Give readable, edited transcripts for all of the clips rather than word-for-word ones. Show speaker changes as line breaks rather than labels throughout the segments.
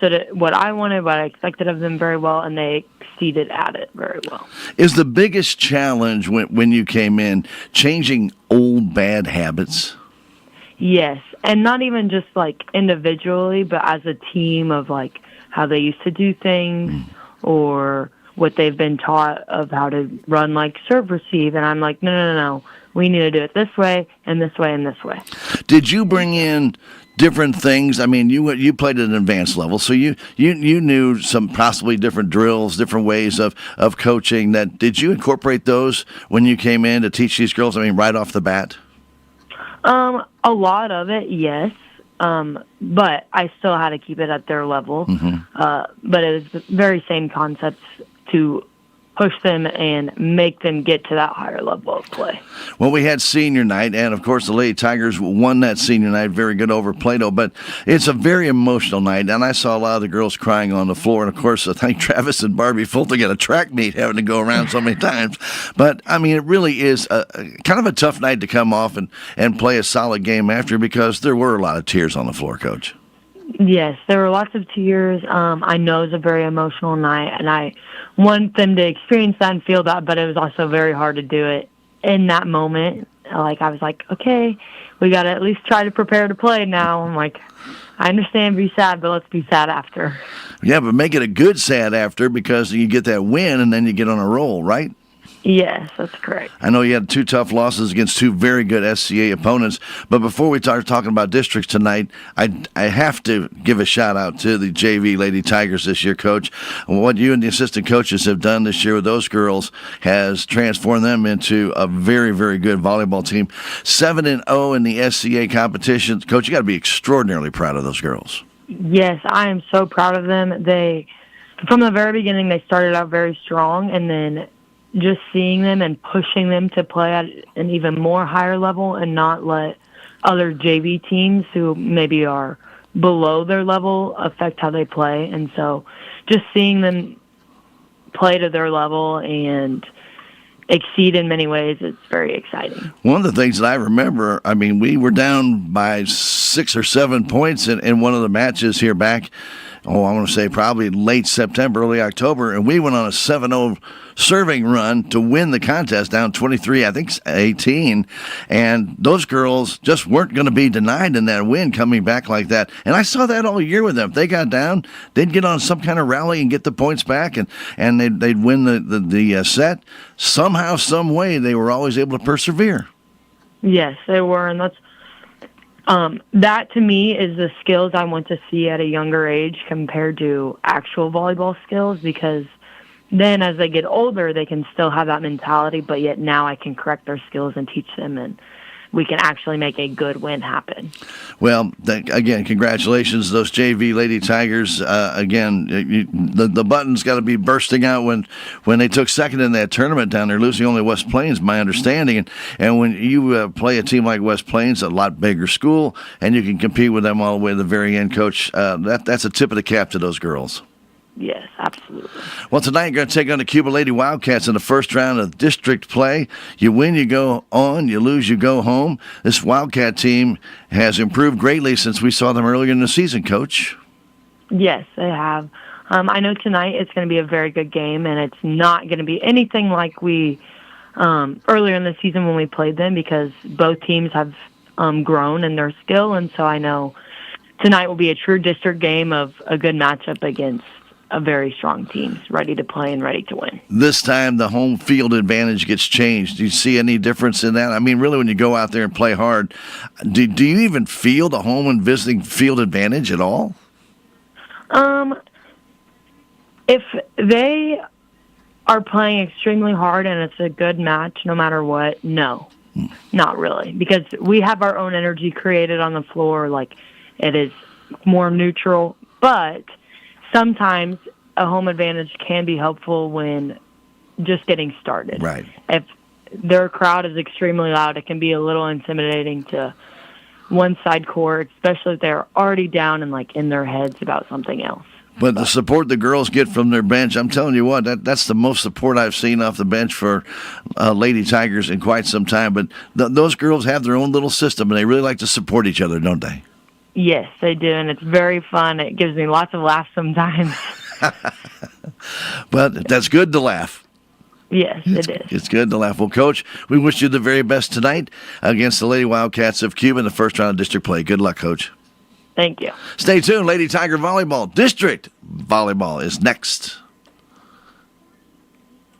understood it, what I wanted, what I expected of them very well, and they exceeded at it very well.
Is the biggest challenge when you came in changing old bad habits?
Yes, and not even just like individually, but as a team of like how they used to do things or what they've been taught of how to run like serve receive. And I'm like, no. We need to do it this way and this way and this way.
Did you bring in different things? I mean, you played at an advanced level, so you knew some possibly different drills, different ways of coaching. That did you incorporate those when you came in to teach these girls? I mean, right off the bat.
A lot of it, yes. But I still had to keep it at their level. But it was the very same concepts to push them and make them get to that higher level of play.
Well, we had senior night, and of course the Lady Tigers won that senior night, very good over Plato, but it's a very emotional night, and I saw a lot of the girls crying on the floor, and of course I think Travis and Barbie Fulton got a track meet having to go around so many times. But, I mean, it really is kind of a tough night to come off and play a solid game after, because there were a lot of tears on the floor, Coach.
Yes, there were lots of tears. I know it was a very emotional night, and I want them to experience that and feel that, but it was also very hard to do it in that moment. Like, I was like, okay, we got to at least try to prepare to play now. I'm like, I understand be sad, but let's be sad after.
Yeah, but make it a good sad after, because you get that win and then you get on a roll, right?
Yes, that's correct.
I know you had 2 tough losses against 2 very good SCA opponents, but before we start talking about districts tonight, I have to give a shout-out to the JV Lady Tigers this year, Coach. What you and the assistant coaches have done this year with those girls has transformed them into a very, very good volleyball team. 7-0 in the SCA competition. Coach, you got to be extraordinarily proud of those girls.
Yes, I am so proud of them. From the very beginning, they started out very strong, and then just seeing them and pushing them to play at an even more higher level and not let other JV teams who maybe are below their level affect how they play. And so just seeing them play to their level and exceed in many ways, it's very exciting.
One of the things that I remember, I mean, we were down by 6 or 7 points in one of the matches here back, I want to say probably late September, early October, and we went on a 7-0 serving run to win the contest, down 23, I think 18, and those girls just weren't going to be denied in that win coming back like that. And I saw that all year with them. If they got down, they'd get on some kind of rally and get the points back, and they'd win the set. Somehow, some way, they were always able to persevere.
Yes, they were, and that's that to me is the skills I want to see at a younger age compared to actual volleyball skills, because then as they get older, they can still have that mentality, but yet now I can correct their skills and teach them, and we can actually make a good win happen. Well,
again, congratulations, those JV Lady Tigers. The button's got to be bursting out when they took second in that tournament down there, losing only West Plains, my understanding. And when you play a team like West Plains, a lot bigger school, and you can compete with them all the way to the very end, Coach, that's a tip of the cap to those girls.
Yes, absolutely.
Well, tonight you're going to take on the Cuba Lady Wildcats in the first round of district play. You win, you go on. You lose, you go home. This Wildcat team has improved greatly since we saw them earlier in the season, Coach.
Yes, they have. I know tonight it's going to be a very good game, and it's not going to be anything like we earlier in the season when we played them, because both teams have grown in their skill, and so I know tonight will be a true district game of a good matchup against a very strong team, ready to play and ready to win.
This time the home field advantage gets changed. Do you see any difference in that? I mean, really, when you go out there and play hard, do you even feel the home and visiting field advantage at all?
If they are playing extremely hard and it's a good match no matter what, no, not really. Because we have our own energy created on the floor, like it is more neutral, but sometimes a home advantage can be helpful when just getting started.
Right.
If their crowd is extremely loud, it can be a little intimidating to one side court, especially if they're already down and like in their heads about something else.
But the support the girls get from their bench, I'm telling you what, that's the most support I've seen off the bench for Lady Tigers in quite some time. But those girls have their own little system, and they really like to support each other, don't they?
Yes, they do, and it's very fun. It gives me lots of laughs sometimes.
But that's good to laugh.
Yes, it is.
It's good to laugh. Well, Coach, we wish you the very best tonight against the Lady Wildcats of Cuba in the first round of district play. Good luck, Coach.
Thank you.
Stay tuned. Lady Tiger Volleyball, District Volleyball is next.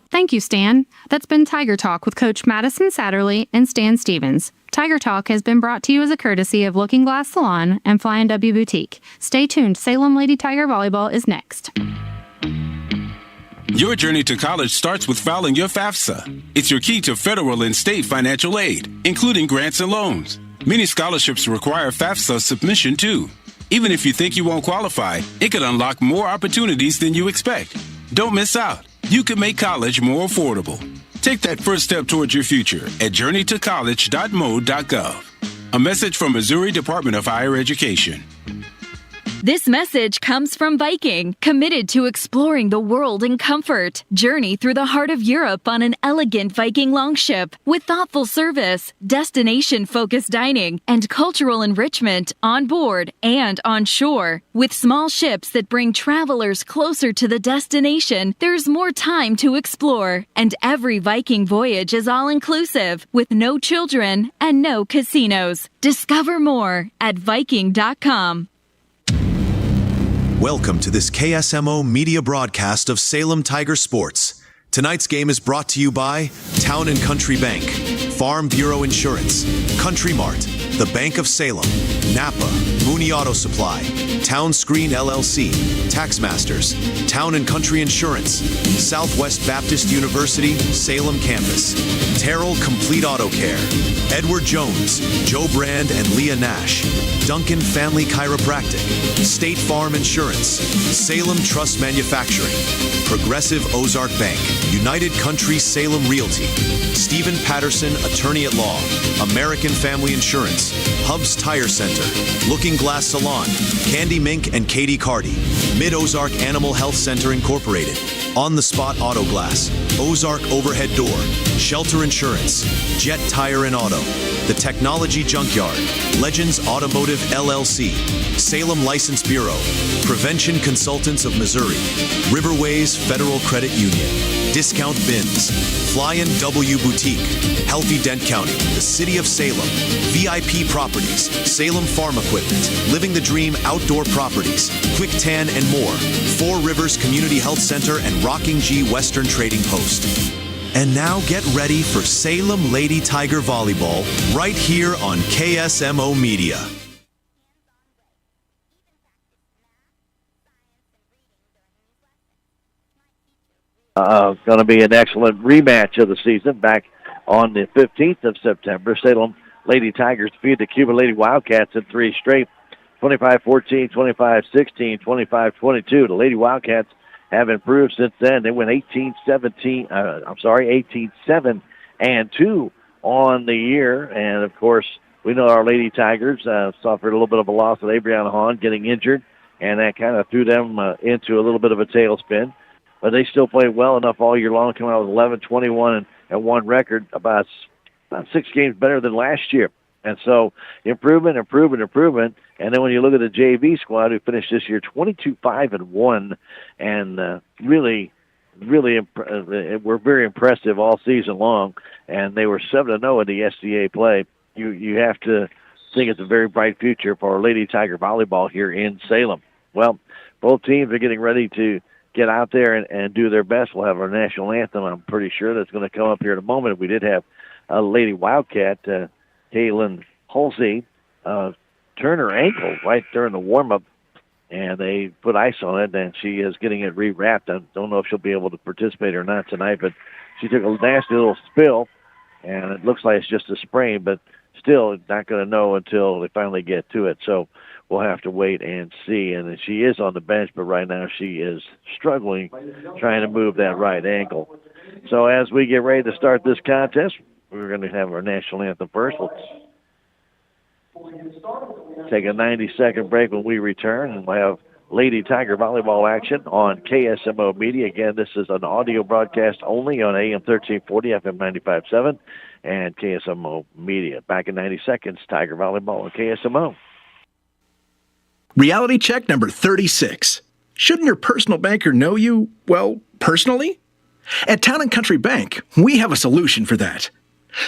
Thank you, Stan. That's been Tiger Talk with Coach Madison Satterley and Stan Stevens. Tiger Talk has been brought to you as a courtesy of Looking Glass Salon and Flying W Boutique. Stay tuned. Salem Lady Tiger Volleyball is next.
Your journey to college starts with filing your FAFSA. It's your key to federal and state financial aid, including grants and loans. Many scholarships require FAFSA submission, too. Even if you think you won't qualify, it could unlock more opportunities than you expect. Don't miss out. You can make college more affordable. Take that first step towards your future at journeytocollege.mo.gov. A message from Missouri Department of Higher Education.
This message comes from Viking, committed to exploring the world in comfort. Journey through the heart of Europe on an elegant Viking longship with thoughtful service, destination-focused dining, and cultural enrichment on board and on shore. With small ships that bring travelers closer to the destination, there's more time to explore. And every Viking voyage is all-inclusive, with no children and no casinos. Discover more at Viking.com.
Welcome to this KSMO media broadcast of Salem Tiger Sports. Tonight's game is brought to you by Town & Country Bank, Farm Bureau Insurance, Country Mart, the Bank of Salem, Napa, Mooney Auto Supply, Town Screen LLC, Taxmasters, Town & Country Insurance, Southwest Baptist University, Salem Campus, Terrell Complete Auto Care, Edward Jones, Joe Brand and Leah Nash, Duncan Family Chiropractic, State Farm Insurance, Salem Trust Manufacturing, Progressive Ozark Bank, United Country Salem Realty, Stephen Patterson, Attorney at Law, American Family Insurance, Hubs Tire Center, Looking Glass Salon, Candy Mink and Katie Cardy, Mid-Ozark Animal Health Center Incorporated, On the Spot Auto Glass, Ozark Overhead Door, Shelter Insurance, Jet Tire and Auto, The Technology Junkyard, Legends Automotive LLC, Salem License Bureau, Prevention Consultants of Missouri, Riverways Federal Credit Union, Discount Bins, Flyin' W Boutique, Healthy Dent County, the City of Salem, VIP Properties, Salem Farm Equipment, Living the Dream Outdoor Properties, Quick Tan and more, Four Rivers Community Health Center and Rocking G Western Trading Post. And now get ready for Salem Lady Tiger Volleyball right here on KSMO Media.
Going to be an excellent rematch of the season back on the 15th of September. Salem Lady Tigers defeated the Cuba Lady Wildcats in three straight, 25-14, 25-16, 25-22. The Lady Wildcats have improved since then. They went 18-7 and 2 on the year. And, of course, we know our Lady Tigers suffered a little bit of a loss with Abriana Hahn getting injured, and that kind of threw them into a little bit of a tailspin. But they still played well enough all year long, coming out with 11-21 and 1 record, about 6 games better than last year. And so improvement. And then when you look at the JV squad, who finished this year 22-5-1, and really were very impressive all season long. And they were 7-0 in the SDA play. You have to think it's a very bright future for our Lady Tiger volleyball here in Salem. Well, both teams are getting ready to get out there and do their best. We'll have our national anthem, I'm pretty sure, that's going to come up here in a moment. We did have a Lady Wildcat, Kaylin Halsey, turn her ankle right during the warm-up, and they put ice on it, and she is getting it rewrapped. I don't know if she'll be able to participate or not tonight, but she took a nasty little spill, and it looks like it's just a sprain, but still not going to know until they finally get to it. So we'll have to wait and see. And she is on the bench, but right now she is struggling trying to move that right ankle. So as we get ready to start this contest, we're going to have our national anthem first. We'll take a 90-second break when we return, and we'll have Lady Tiger volleyball action on KSMO Media. Again, this is an audio broadcast only on AM 1340, FM 95.7, and KSMO Media. Back in 90 seconds, Tiger volleyball on KSMO.
Reality check number 36. Shouldn't your personal banker know you, well, personally? At Town & Country Bank, we have a solution for that.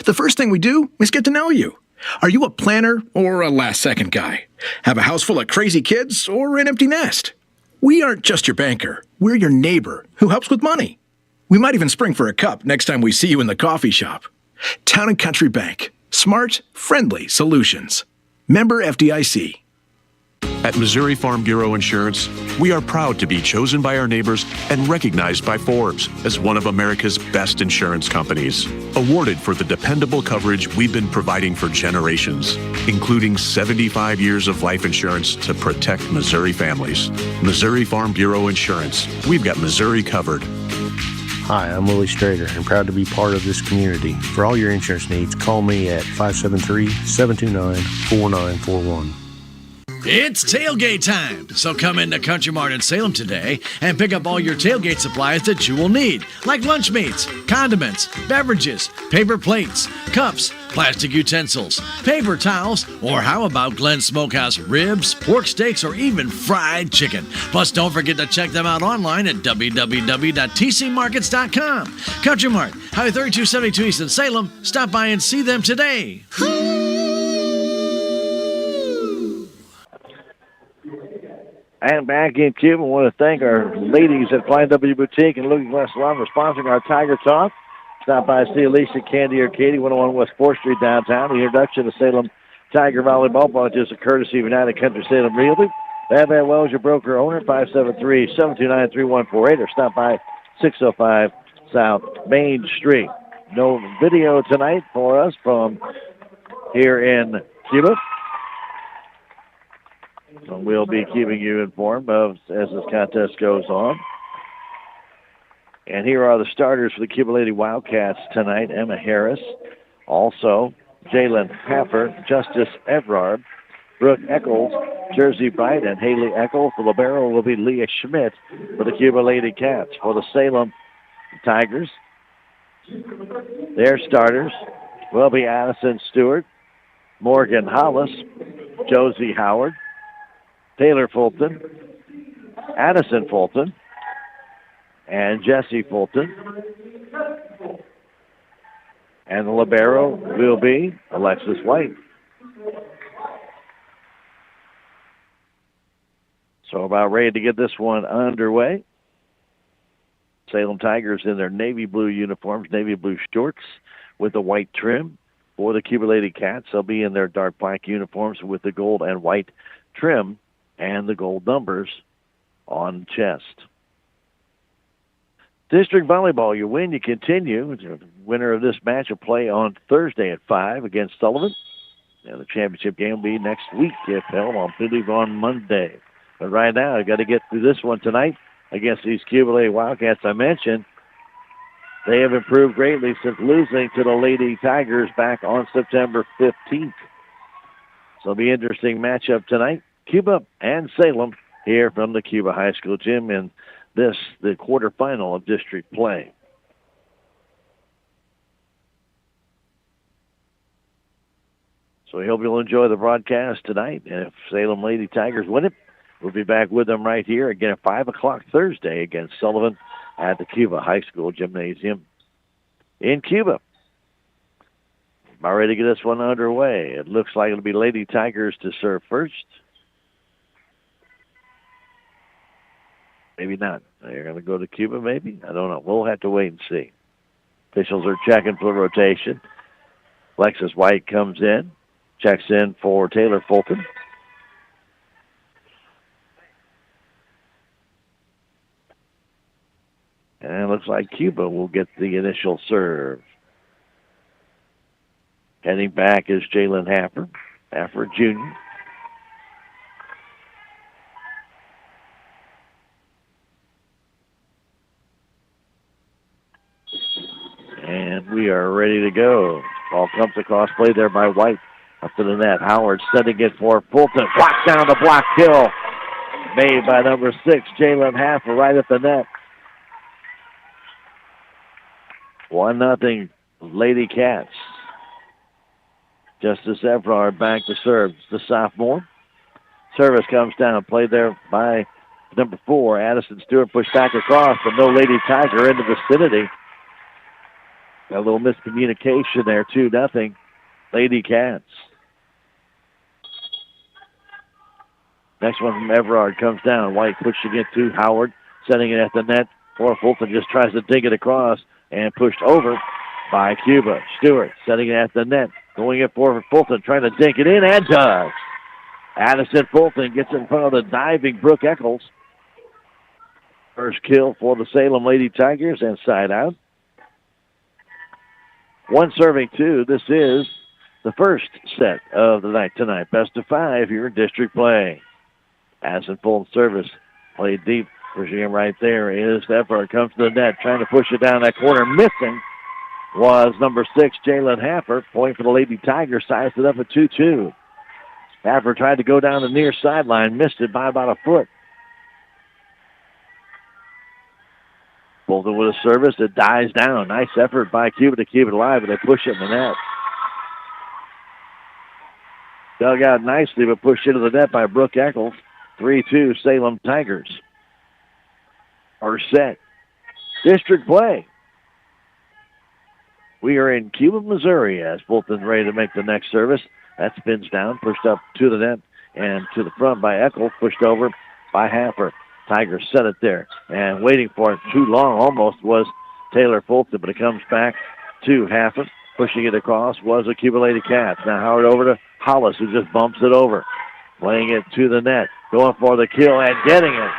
The first thing we do is get to know you. Are you a planner or a last-second guy? Have a house full of crazy kids or an empty nest? We aren't just your banker. We're your neighbor who helps with money. We might even spring for a cup next time we see you in the coffee shop. Town & Country Bank. Smart, friendly solutions. Member FDIC.
At Missouri Farm Bureau Insurance, we are proud to be chosen by our neighbors and recognized by Forbes as one of America's best insurance companies. Awarded for the dependable coverage we've been providing for generations, including 75 years of life insurance to protect Missouri families. Missouri Farm Bureau Insurance. We've got Missouri covered.
Hi, I'm Willie Strader and proud to be part of this community. For all your insurance needs, call me at 573-729-4941.
It's tailgate time, so come into Country Mart in Salem today and pick up all your tailgate supplies that you will need, like lunch meats, condiments, beverages, paper plates, cups, plastic utensils, paper towels, or how about Glenn's Smokehouse ribs, pork steaks, or even fried chicken. Plus, don't forget to check them out online at www.tcmarkets.com. Country Mart, Highway 3272 East in Salem. Stop by and see them today.
And back in Cuba, I want to thank our ladies at Flying W Boutique and Looking Glass Salon for sponsoring our Tiger Talk. Stop by, see Alicia, Candy, or Katie, 101 West 4th Street downtown. The introduction to Salem Tiger Volleyball Bunch is a courtesy of United Country Salem Realty. Bad Wells, your broker owner, 573-729-3148, or stop by 605 South Main Street. No video tonight for us from here in Cuba. So we'll be keeping you informed of as this contest goes on. And here are the starters for the Cuba Lady Wildcats tonight. Emma Harris, also Jalen Haffer, Justice Everard, Brooke Eccles, Jersey Bright, and Haley Eccles. The libero will be Leah Schmidt for the Cuba Lady Cats. For the Salem Tigers, their starters will be Addison Stewart, Morgan Hollis, Josie Howard, Taylor Fulton, Addison Fulton, and Jesse Fulton. And the libero will be Alexis White. So about ready to get this one underway. Salem Tigers in their navy blue uniforms, navy blue shorts with the white trim. For the Cuba Lady Cats, they'll be in their dark black uniforms with the gold and white trim and the gold numbers on chest. District Volleyball, you win, you continue. The winner of this match will play on Thursday at 5 against Sullivan. And the championship game will be next week, if held, I believe on Monday. But right now, I've got to get through this one tonight against these Cuba Lady Wildcats I mentioned. They have improved greatly since losing to the Lady Tigers back on September 15th. So it'll be an interesting matchup tonight. Cuba and Salem here from the Cuba High School gym in this, the quarterfinal of district play. So we hope you'll enjoy the broadcast tonight. And if Salem Lady Tigers win it, we'll be back with them right here again at 5 o'clock Thursday against Sullivan at the Cuba High School Gymnasium in Cuba. About ready to get this one underway. It looks like it'll be Lady Tigers to serve first. Maybe not. They're going to go to Cuba, maybe? I don't know. We'll have to wait and see. Officials are checking for rotation. Alexis White comes in, checks in for Taylor Fulton. And it looks like Cuba will get the initial serve. Heading back is Jalen Haffer, Haffer Jr. And we are ready to go. Ball comes across, play there by White. Up to the net. Howard setting it for Fulton. Blocked down the block kill. Made by number 6, Jalen Haffer, right at the net. 1-0 Lady Cats. Justice Everard back to serve. The sophomore. Service comes down, played there by number 4, Addison Stewart, pushed back across, but no Lady Tiger in the vicinity. Got a little miscommunication there, 2-0. Lady Cats. Next one from Everard comes down. White pushing it to Howard, setting it at the net. Or Fulton just tries to dig it across and pushed over by Cuba. Stewart setting it at the net. Going it for Fulton, trying to dink it in, and does. Addison Fulton gets in front of the diving Brooke Eccles. First kill for the Salem Lady Tigers, and side out. 1 serving 2. This is the first set of the night tonight. Best of 5 here in district play. Addison Fulton service. Played deep. Pushing him right there is Everard. Comes to the net, trying to push it down that corner. Missing was number 6, Jalen Haffer. Point for the Lady Tigers. Sized it up at 2-2. Haffer tried to go down the near sideline. Missed it by about a foot. Fulton with a service that dies down. Nice effort by Cuba to keep it alive, but they push it in the net. Dug out nicely, but pushed into the net by Brooke Eccles. 3-2 Salem Tigers. First set. District play. We are in Cuba, Missouri, as Fulton's ready to make the next service. That spins down, pushed up to the net and to the front by Eccles, pushed over by Haffer. Tigers set it there, and waiting for it too long almost was Taylor Fulton, but it comes back to Haffer. Pushing it across was a Cuba Lady Cats. Now Howard over to Hollis, who just bumps it over. Playing it to the net, going for the kill and getting it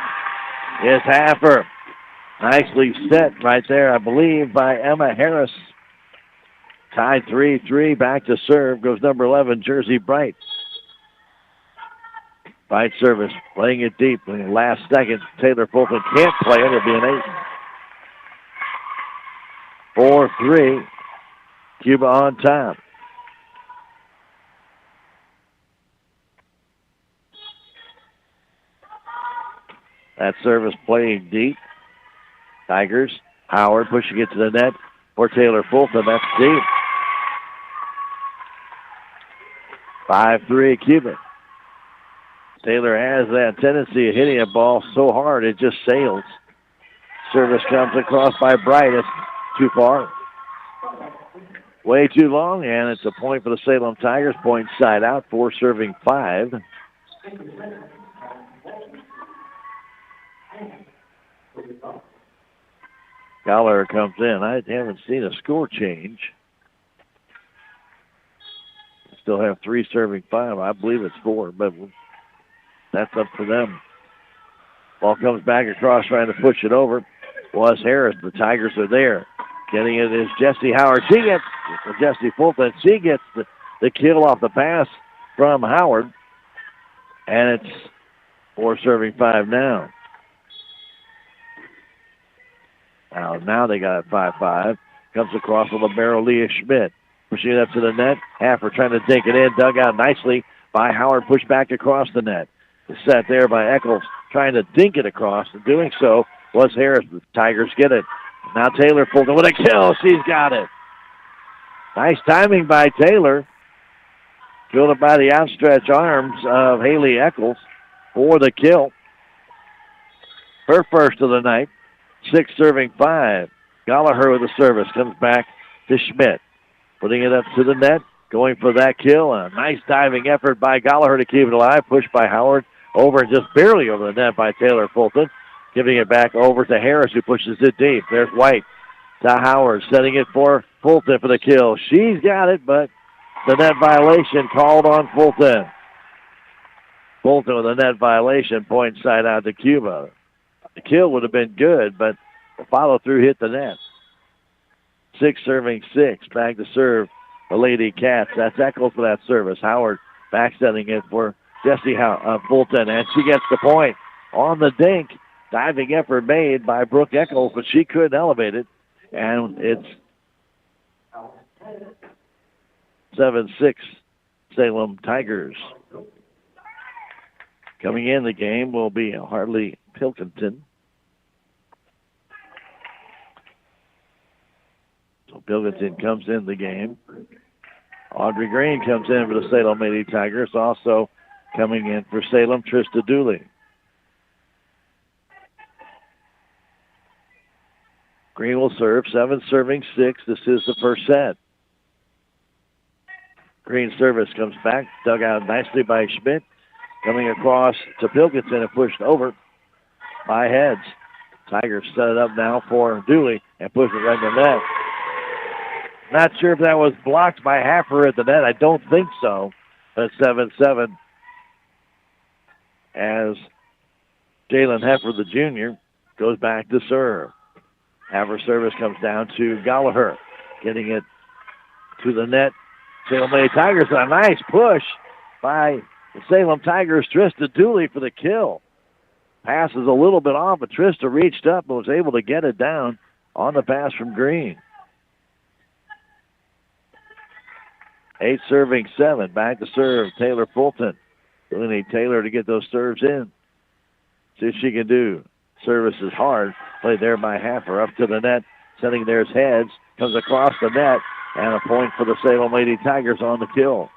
is Haffer. Nicely set right there, I believe, by Emma Harris. Tied 3-3, back to serve goes number 11, Jersey Bright. Bright service, playing it deep. In the last second, Taylor Fulton can't play it. It'll be an 8. 4-3, Cuba on top. That service playing deep. Tigers, Howard pushing it to the net for Taylor Fulton. That's deep. 5-3 Cuba. Taylor has that tendency of hitting a ball so hard it just sails. Service comes across by Bright. It's too far. Way too long, and it's a point for the Salem Tigers. Point side out, 4 serving 5. Gallagher comes in. I haven't seen a score change. Still have 3 serving 5. I believe it's 4, but that's up to them. Ball comes back across, trying to push it over. Was Harris. The Tigers are there. Getting it is Jessie Howard. She gets Jessie Fulton. She gets the kill off the pass from Howard. And it's 4 serving 5 now. Now they got it 5-5. Comes across with libero Leah Schmidt. Pushing it up to the net. Haffer trying to dink it in. Dug out nicely by Howard. Pushed back across the net. It's set there by Eccles. Trying to dink it across. And doing so was Harris. The Tigers get it. Now Taylor Fulton with a kill. She's got it. Nice timing by Taylor. Killed it by the outstretched arms of Haley Eccles for the kill. Her first of the night. 6 serving 5. Gallagher with the service. Comes back to Schmidt. Putting it up to the net. Going for that kill. A nice diving effort by Gallagher to keep it alive. Pushed by Howard. Over and just barely over the net by Taylor Fulton. Giving it back over to Harris, who pushes it deep. There's White to Howard. Setting it for Fulton for the kill. She's got it, but the net violation called on Fulton. Fulton with a net violation. Point side out to Cuba. The kill would have been good, but the follow-through hit the net. 6 serving 6. Back to serve the Lady Cats. That's Eccles for that service. Howard back setting it for Jessie Fulton, and she gets the point on the dink. Diving effort made by Brooke Eccles, but she couldn't elevate it. And it's 7-6 Salem Tigers. Coming in the game will be Hartley Pilkington. So Pilkington comes in the game. Audrey Green comes in for the Salem Lady Tigers. Also coming in for Salem, Trista Dooley. Green will serve, 7 serving 6. This is the first set. Green service comes back, dug out nicely by Schmidt. Coming across to Pilkington and pushed over by Heads. Tigers set it up now for Dooley and push it right in the net. Not sure if that was blocked by Haffer at the net. I don't think so. But 7-7 as Jalen Heffer, the junior, goes back to serve. Haffer service comes down to Gallagher, getting it to the net. Salem Lady Tigers, a nice push by the Salem Tigers. Trista Dooley for the kill. Pass is a little bit off, but Trista reached up and was able to get it down on the pass from Green. 8 serving 7. Back to serve, Taylor Fulton. Really need Taylor to get those serves in. See what she can do. Service is hard. Played there by Haffer. Up to the net. Setting there's Heads. Comes across the net. And a point for the Salem Lady Tigers on the kill.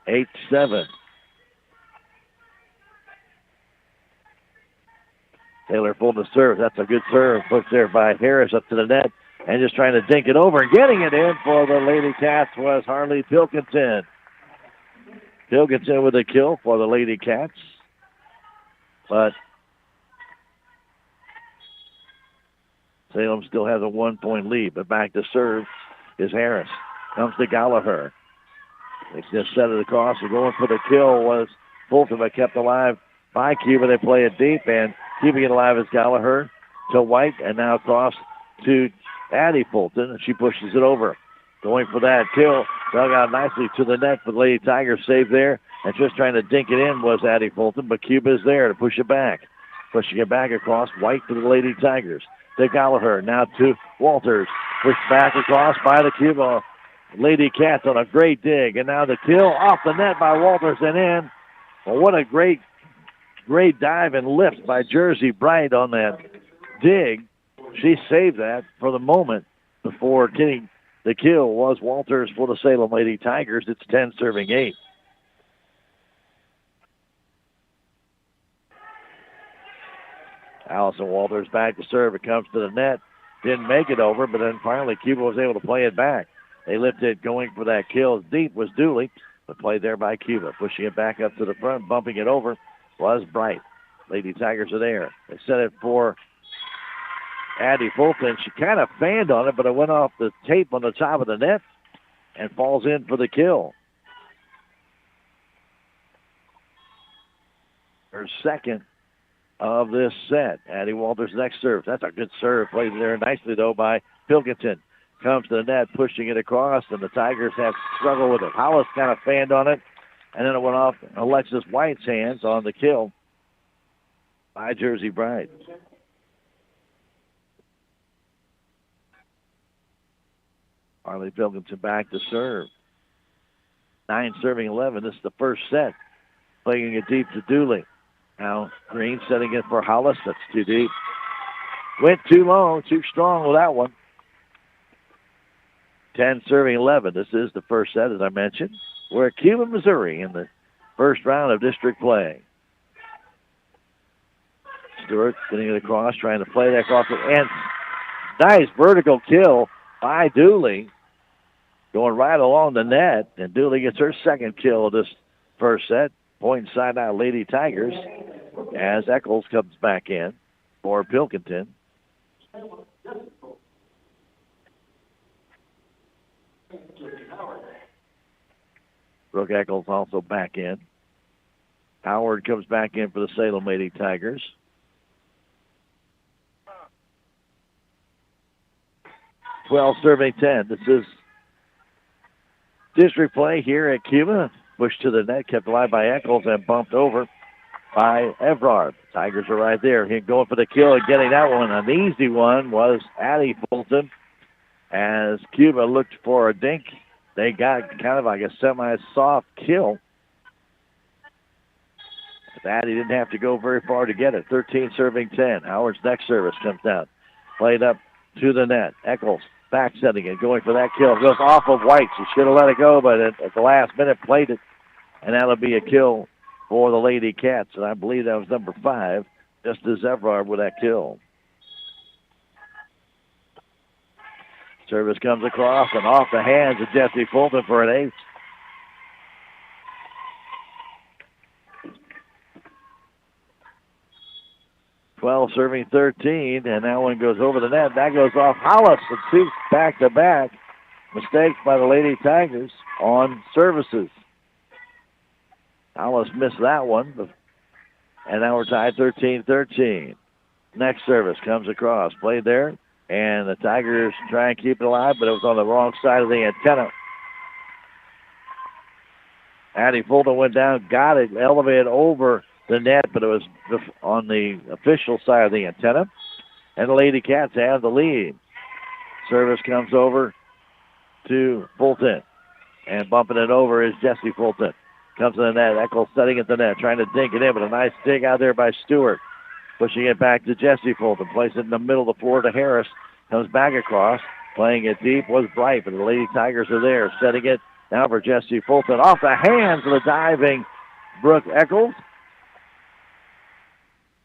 8-7. Taylor pulled the serve. That's a good serve. Pushed there by Harris up to the net. And just trying to dink it over and getting it in for the Lady Cats was Harley Pilkington. Pilkington with a kill for the Lady Cats. But Salem still has a 1-point lead. But back to serve is Harris. Comes to Gallagher. They just set it across. And going for the kill was Fulton, but kept alive by Cuba. They play it deep, and keeping it alive is Gallagher to White, and now across to Addie Fulton, and she pushes it over. Going for that kill. Dug out nicely to the net for the Lady Tigers. Save there, and just trying to dink it in was Addie Fulton, but Cuba is there to push it back. Pushing it back across. White for the Lady Tigers. To Gallagher, now to Walters. Pushed back across by the Cuba Lady Cats on a great dig. And now the kill off the net by Walters and in. Well, what a great dive and lift by Jersey Bright on that dig. She saved that for the moment before getting the kill was Walters for the Salem Lady Tigers. It's 10 serving 8. Allison Walters back to serve. It comes to the net. Didn't make it over, but then finally Cuba was able to play it back. They lifted going for that kill. Deep was Dooley, but played there by Cuba. Pushing it back up to the front, bumping it over was Bright. Lady Tigers are there. They set it for Addie Fulton. She kind of fanned on it, but it went off the tape on the top of the net and falls in for the kill. Her second of this set. Addie Walters' next serve. That's a good serve. Played there nicely, though, by Pilkington. Comes to the net, pushing it across, and the Tigers have struggled with it. Hollis kind of fanned on it, and then it went off Alexis White's hands on the kill by Jersey Bright. Harley Pilkington back to serve. 9 serving 11. This is the first set. Playing it deep to Dooley. Now Green setting it for Hollis. That's too deep. Went too long, too strong with that one. 10 serving 11. This is the first set, as I mentioned. We're at Cuba, Missouri in the first round of district play. Stewart getting it across, trying to play that across. And nice vertical kill by Dooley. Going right along the net. And Dooley gets her second kill of this first set. Point side out Lady Tigers as Eccles comes back in for Pilkington. Brooke Eccles also back in. Howard comes back in for the Salem Lady Tigers. Well, serving 10. This is district play here at Cuba. Pushed to the net, kept alive by Eccles, and bumped over by Evrard. Tigers are right there. He going for the kill and getting that one. An easy one was Addie Fulton. As Cuba looked for a dink, they got kind of like a semi-soft kill. But Addie didn't have to go very far to get it. 13 serving 10. Howard's next service comes down. Played up to the net. Eccles back setting it, going for that kill. Goes off of White. She should have let it go, but at the last minute played it. And that'll be a kill for the Lady Cats. And I believe that was number 5, just as Everard with that kill. Service comes across and off the hands of Jesse Fulton for an ace. Serving 13, and that one goes over the net. That goes off Hollis, and 2 back-to-back mistakes by the Lady Tigers on services. Hollis missed that one, and now we're tied 13-13. Next service comes across, played there, and the Tigers try and keep it alive, but it was on the wrong side of the antenna. Addie Fulton went down, got it, elevated over the net, but it was on the official side of the antenna. And the Lady Cats have the lead. Service comes over to Fulton. And bumping it over is Jesse Fulton. Comes to the net. Eccles setting at the net, trying to dink it in, but a nice dig out there by Stewart. Pushing it back to Jesse Fulton. Places it in the middle of the floor to Harris. Comes back across. Playing it deep was Bright, but the Lady Tigers are there. Setting it now for Jesse Fulton. Off the hands of the diving Brooke Eccles.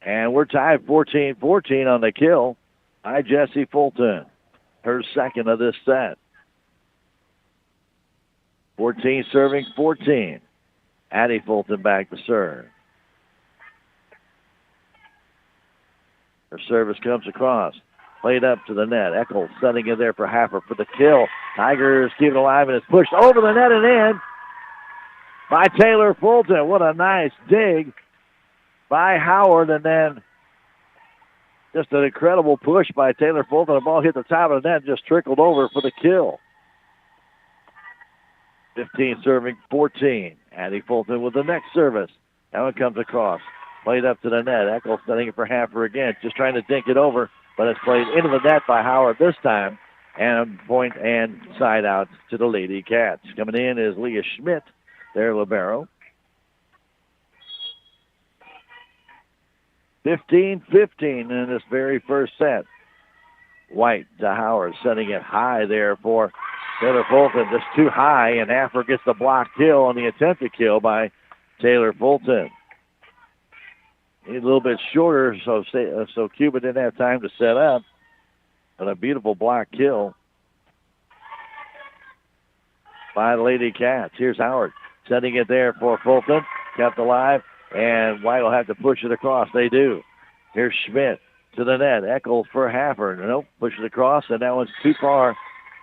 And we're tied 14-14 on the kill by Jessie Fulton. Her second of this set. 14 serving 14. Addie Fulton back to serve. Her service comes across. Played up to the net. Eccles setting it there for Haffer for the kill. Tigers keep it alive, and it's pushed over the net and in by Taylor Fulton. What a nice dig by Howard, and then just an incredible push by Taylor Fulton. The ball hit the top of the net and just trickled over for the kill. 15 serving 14. Addie Fulton with the next service. That one comes across. Played up to the net. Eccles setting it for Haffer again. Just trying to dink it over, but it's played into the net by Howard this time. And point and side out to the Lady Cats. Coming in is Leah Schmidt, their libero. 15-15 in this very first set. White to Howard, setting it high there for Taylor Fulton. Just too high, and Haffer gets the block kill on the attempted kill by Taylor Fulton. Need a little bit shorter, so Cuba didn't have time to set up. But a beautiful block kill by the Lady Cats. Here's Howard setting it there for Fulton. Kept alive. And White will have to push it across. They do. Here's Schmidt to the net. Eccles for Haffer. Nope, push it across, and that one's too far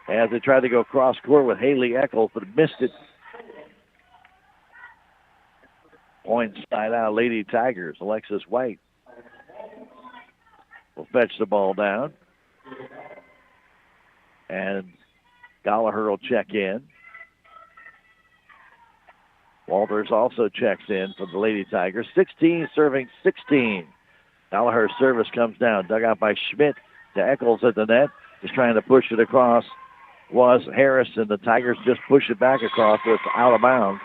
as they tried to go cross court with Haley Eccles, but missed it. Point side out, Lady Tigers. Alexis White will fetch the ball down. And Gallagher will check in. Walters also checks in for the Lady Tigers. 16 serving 16. Gallagher's service comes down. Dug out by Schmidt to Eccles at the net. Just trying to push it across was Harris, and the Tigers just push it back across, so it's out of bounds.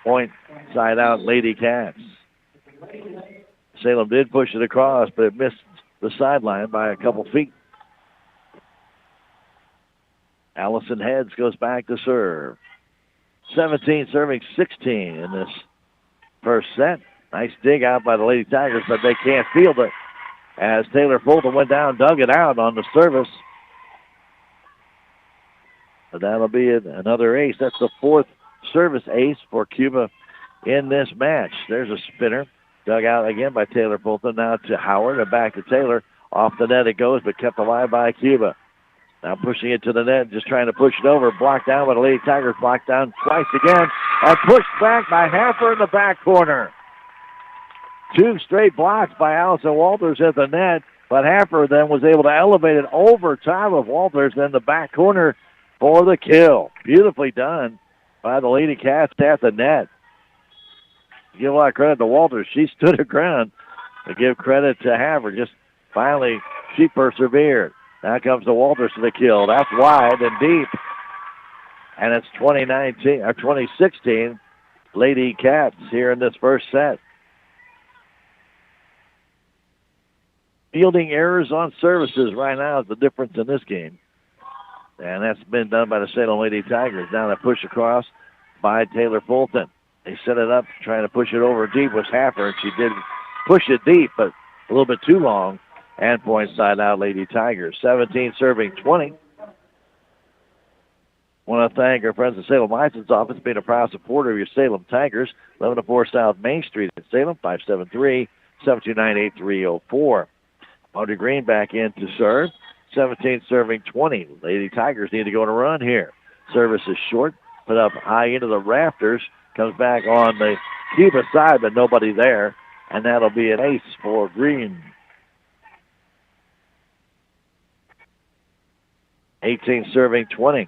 Point side out, Lady Cats. Salem did push it across, but it missed the sideline by a couple feet. Allison Heads goes back to serve. 17 serving 16 in this first set. Nice dig out by the Lady Tigers, but they can't field it as Taylor Fulton went down, dug it out on the service. But that'll be another ace. That's the fourth service ace for Cuba in this match. There's a spinner. Dug out again by Taylor Fulton. Now to Howard and back to Taylor. Off the net it goes, but kept alive by Cuba. Now pushing it to the net, just trying to push it over. Blocked down by the Lady Tigers. Blocked down twice again. And pushed back by Haffer in the back corner. Two straight blocks by Allison Walters at the net. But Haffer then was able to elevate it over top of Walters in the back corner for the kill. Beautifully done by the Lady Cats at the net. Give a lot of credit to Walters. She stood her ground. To give credit to Haffer. Just finally, she persevered. Now comes the Walters to the kill. That's wide and deep. And it's 2016 Lady Cats here in this first set. Fielding errors on services right now is the difference in this game. And that's been done by the Salem Lady Tigers. Now they push across by Taylor Fulton. They set it up, trying to push it over deep was Haffer, and she did push it deep, but a little bit too long. And point side out, Lady Tigers. 17 serving 20. Want to thank our friends at Salem License Office, being a proud supporter of your Salem Tigers. 1104 South Main Street in Salem, 573-729-8304. Audrey Green back in to serve. 17 serving 20. Lady Tigers need to go on a run here. Service is short, put up high into the rafters. Comes back on the Cuba side, but nobody there. And that'll be an ace for Green. 18 serving 20.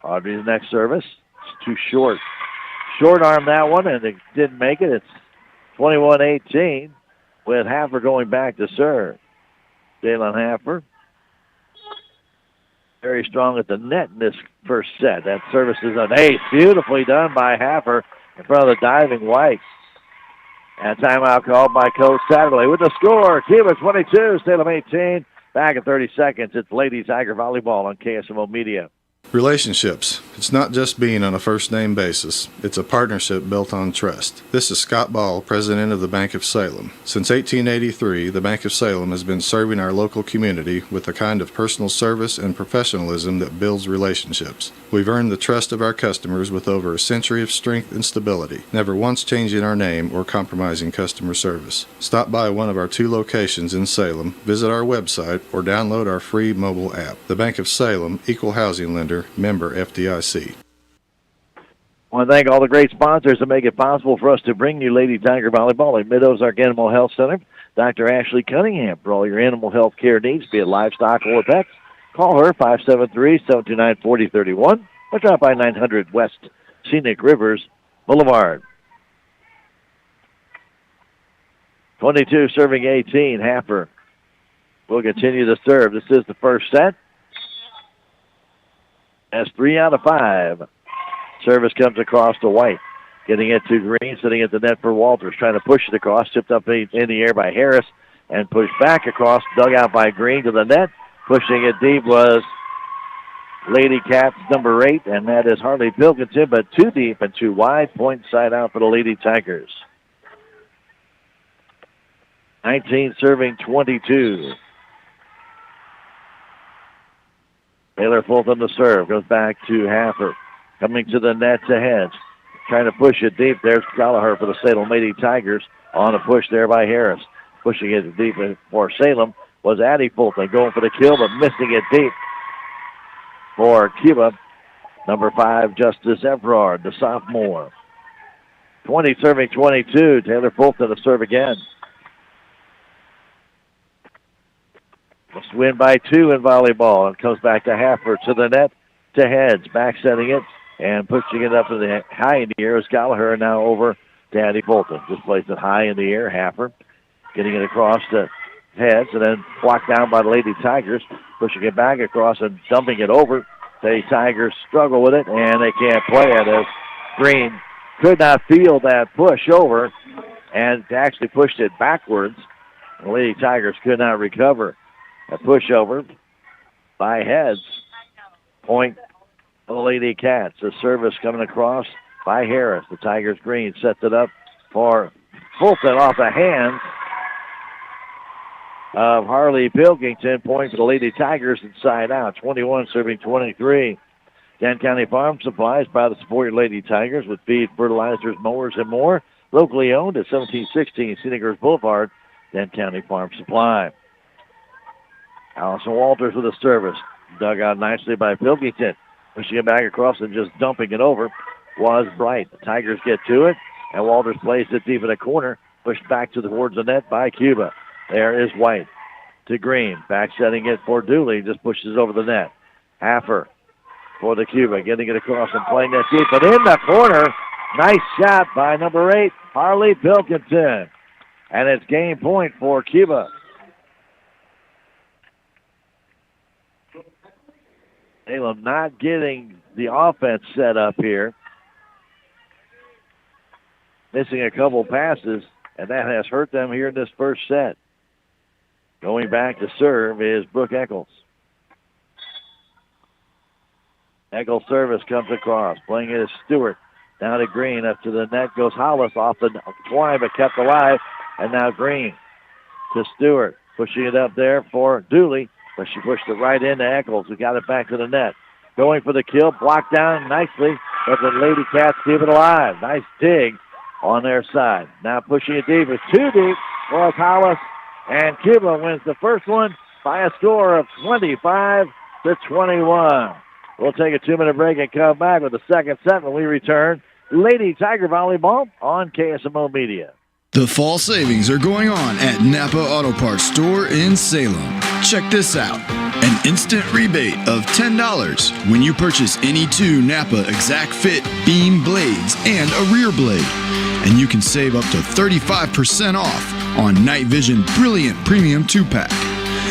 Audrey's next service. It's too short. Short arm that one, and it didn't make it. It's 21-18 with Haffer going back to serve. Jalen Haffer. Very strong at the net in this first set. That service is an ace. Beautifully done by Haffer in front of the diving White. And timeout called by Coach Satterley with the score. Cuba 22, Salem 18. Back in 30 seconds, it's Lady Tiger Volleyball on KSMO Media.
Relationships. It's not just being on a first-name basis. It's a partnership built on trust. This is Scott Ball, president of the Bank of Salem. Since 1883, the Bank of Salem has been serving our local community with the kind of personal service and professionalism that builds relationships. We've earned the trust of our customers with over a century of strength and stability, never once changing our name or compromising customer service. Stop by one of our 2 locations in Salem, visit our website, or download our free mobile app. The Bank of Salem, Equal Housing Lender, member FDIC.
I want to thank all the great sponsors that make it possible for us to bring you Lady Tiger Volleyball at Mid-Ozark Animal Health Center. Dr. Ashley Cunningham for all your animal health care needs, be it livestock or pets. Call her 573-729-4031 or drop by 900 West Scenic Rivers Boulevard. 22 serving 18. Haffer will continue to serve. This is the first set. That's 3 out of 5. Service comes across to White. Getting it to Green, sitting at the net for Walters. Trying to push it across. Tipped up in the air by Harris. And pushed back across. Dug out by Green to the net. Pushing it deep was Lady Cats number 8. And that is Harley Pilkington. But too deep and too wide. Point side out for the Lady Tigers. 19 serving 22. Taylor Fulton to serve. Goes back to Haffer. Coming to the net to Hedge. Trying to push it deep. There's Gallagher for the Salem Lady Tigers. On a push there by Harris. Pushing it deep for Salem was Addie Fulton. Going for the kill, but missing it deep for Cuba. Number 5, Justice Everard, the sophomore. 20 serving 22. Taylor Fulton to serve again. Must win by 2 in volleyball. And comes back to Haffer to the net to Heads. Back setting it and pushing it up in the high in the air is Gallagher. Now over to Addie Fulton. Just plays it high in the air. Haffer getting it across to Heads and then blocked down by the Lady Tigers. Pushing it back across and dumping it over. The Tigers struggle with it and they can't play it as Green could not feel that push over and actually pushed it backwards. The Lady Tigers could not recover. A pushover by Heads. Point for the Lady Cats. The service coming across by Harris. The Tigers Green sets it up for Fulton off the hands of Harley Pilkington. Point for the Lady Tigers inside out. 21 serving 23. Dan County Farm Supplies, proud to support your Lady Tigers with feed, fertilizers, mowers, and more. Locally owned at 1716 Scenic Rivers Boulevard. Dan County Farm Supply. Allison Walters with a service. Dug out nicely by Pilkington. Pushing it back across and just dumping it over was Bright. The Tigers get to it, and Walters plays it deep in the corner. Pushed back towards the net by Cuba. There is White to Green. Back setting it for Dooley. Just pushes it over the net. Haffer for the Cuba. Getting it across and playing that deep. But in the corner, nice shot by number 8, Harley Pilkington. And it's game point for Cuba. Salem not getting the offense set up here. Missing a couple passes, and that has hurt them here in this first set. Going back to serve is Brooke Eccles. Eccles service comes across. Playing it is Stewart. Down to Green. Up to the net goes Hollis off the twine, but kept alive. And now Green to Stewart. Pushing it up there for Dooley. But she pushed it right into Eccles, who got it back to the net. Going for the kill. Blocked down nicely. But the Lady Cats keep it alive. Nice dig on their side. Now pushing it deep. It's too deep for Hollis. And Cuba wins the first one by a score of 25-21. We'll take a 2-minute break and come back with the second set when we return. Lady Tiger Volleyball on KSMO Media.
The fall savings are going on at Napa Auto Parts Store in Salem. Check this out. An instant rebate of $10 when you purchase any 2 Napa Exact Fit beam blades and a rear blade. And you can save up to 35% off on Night Vision Brilliant Premium 2-pack.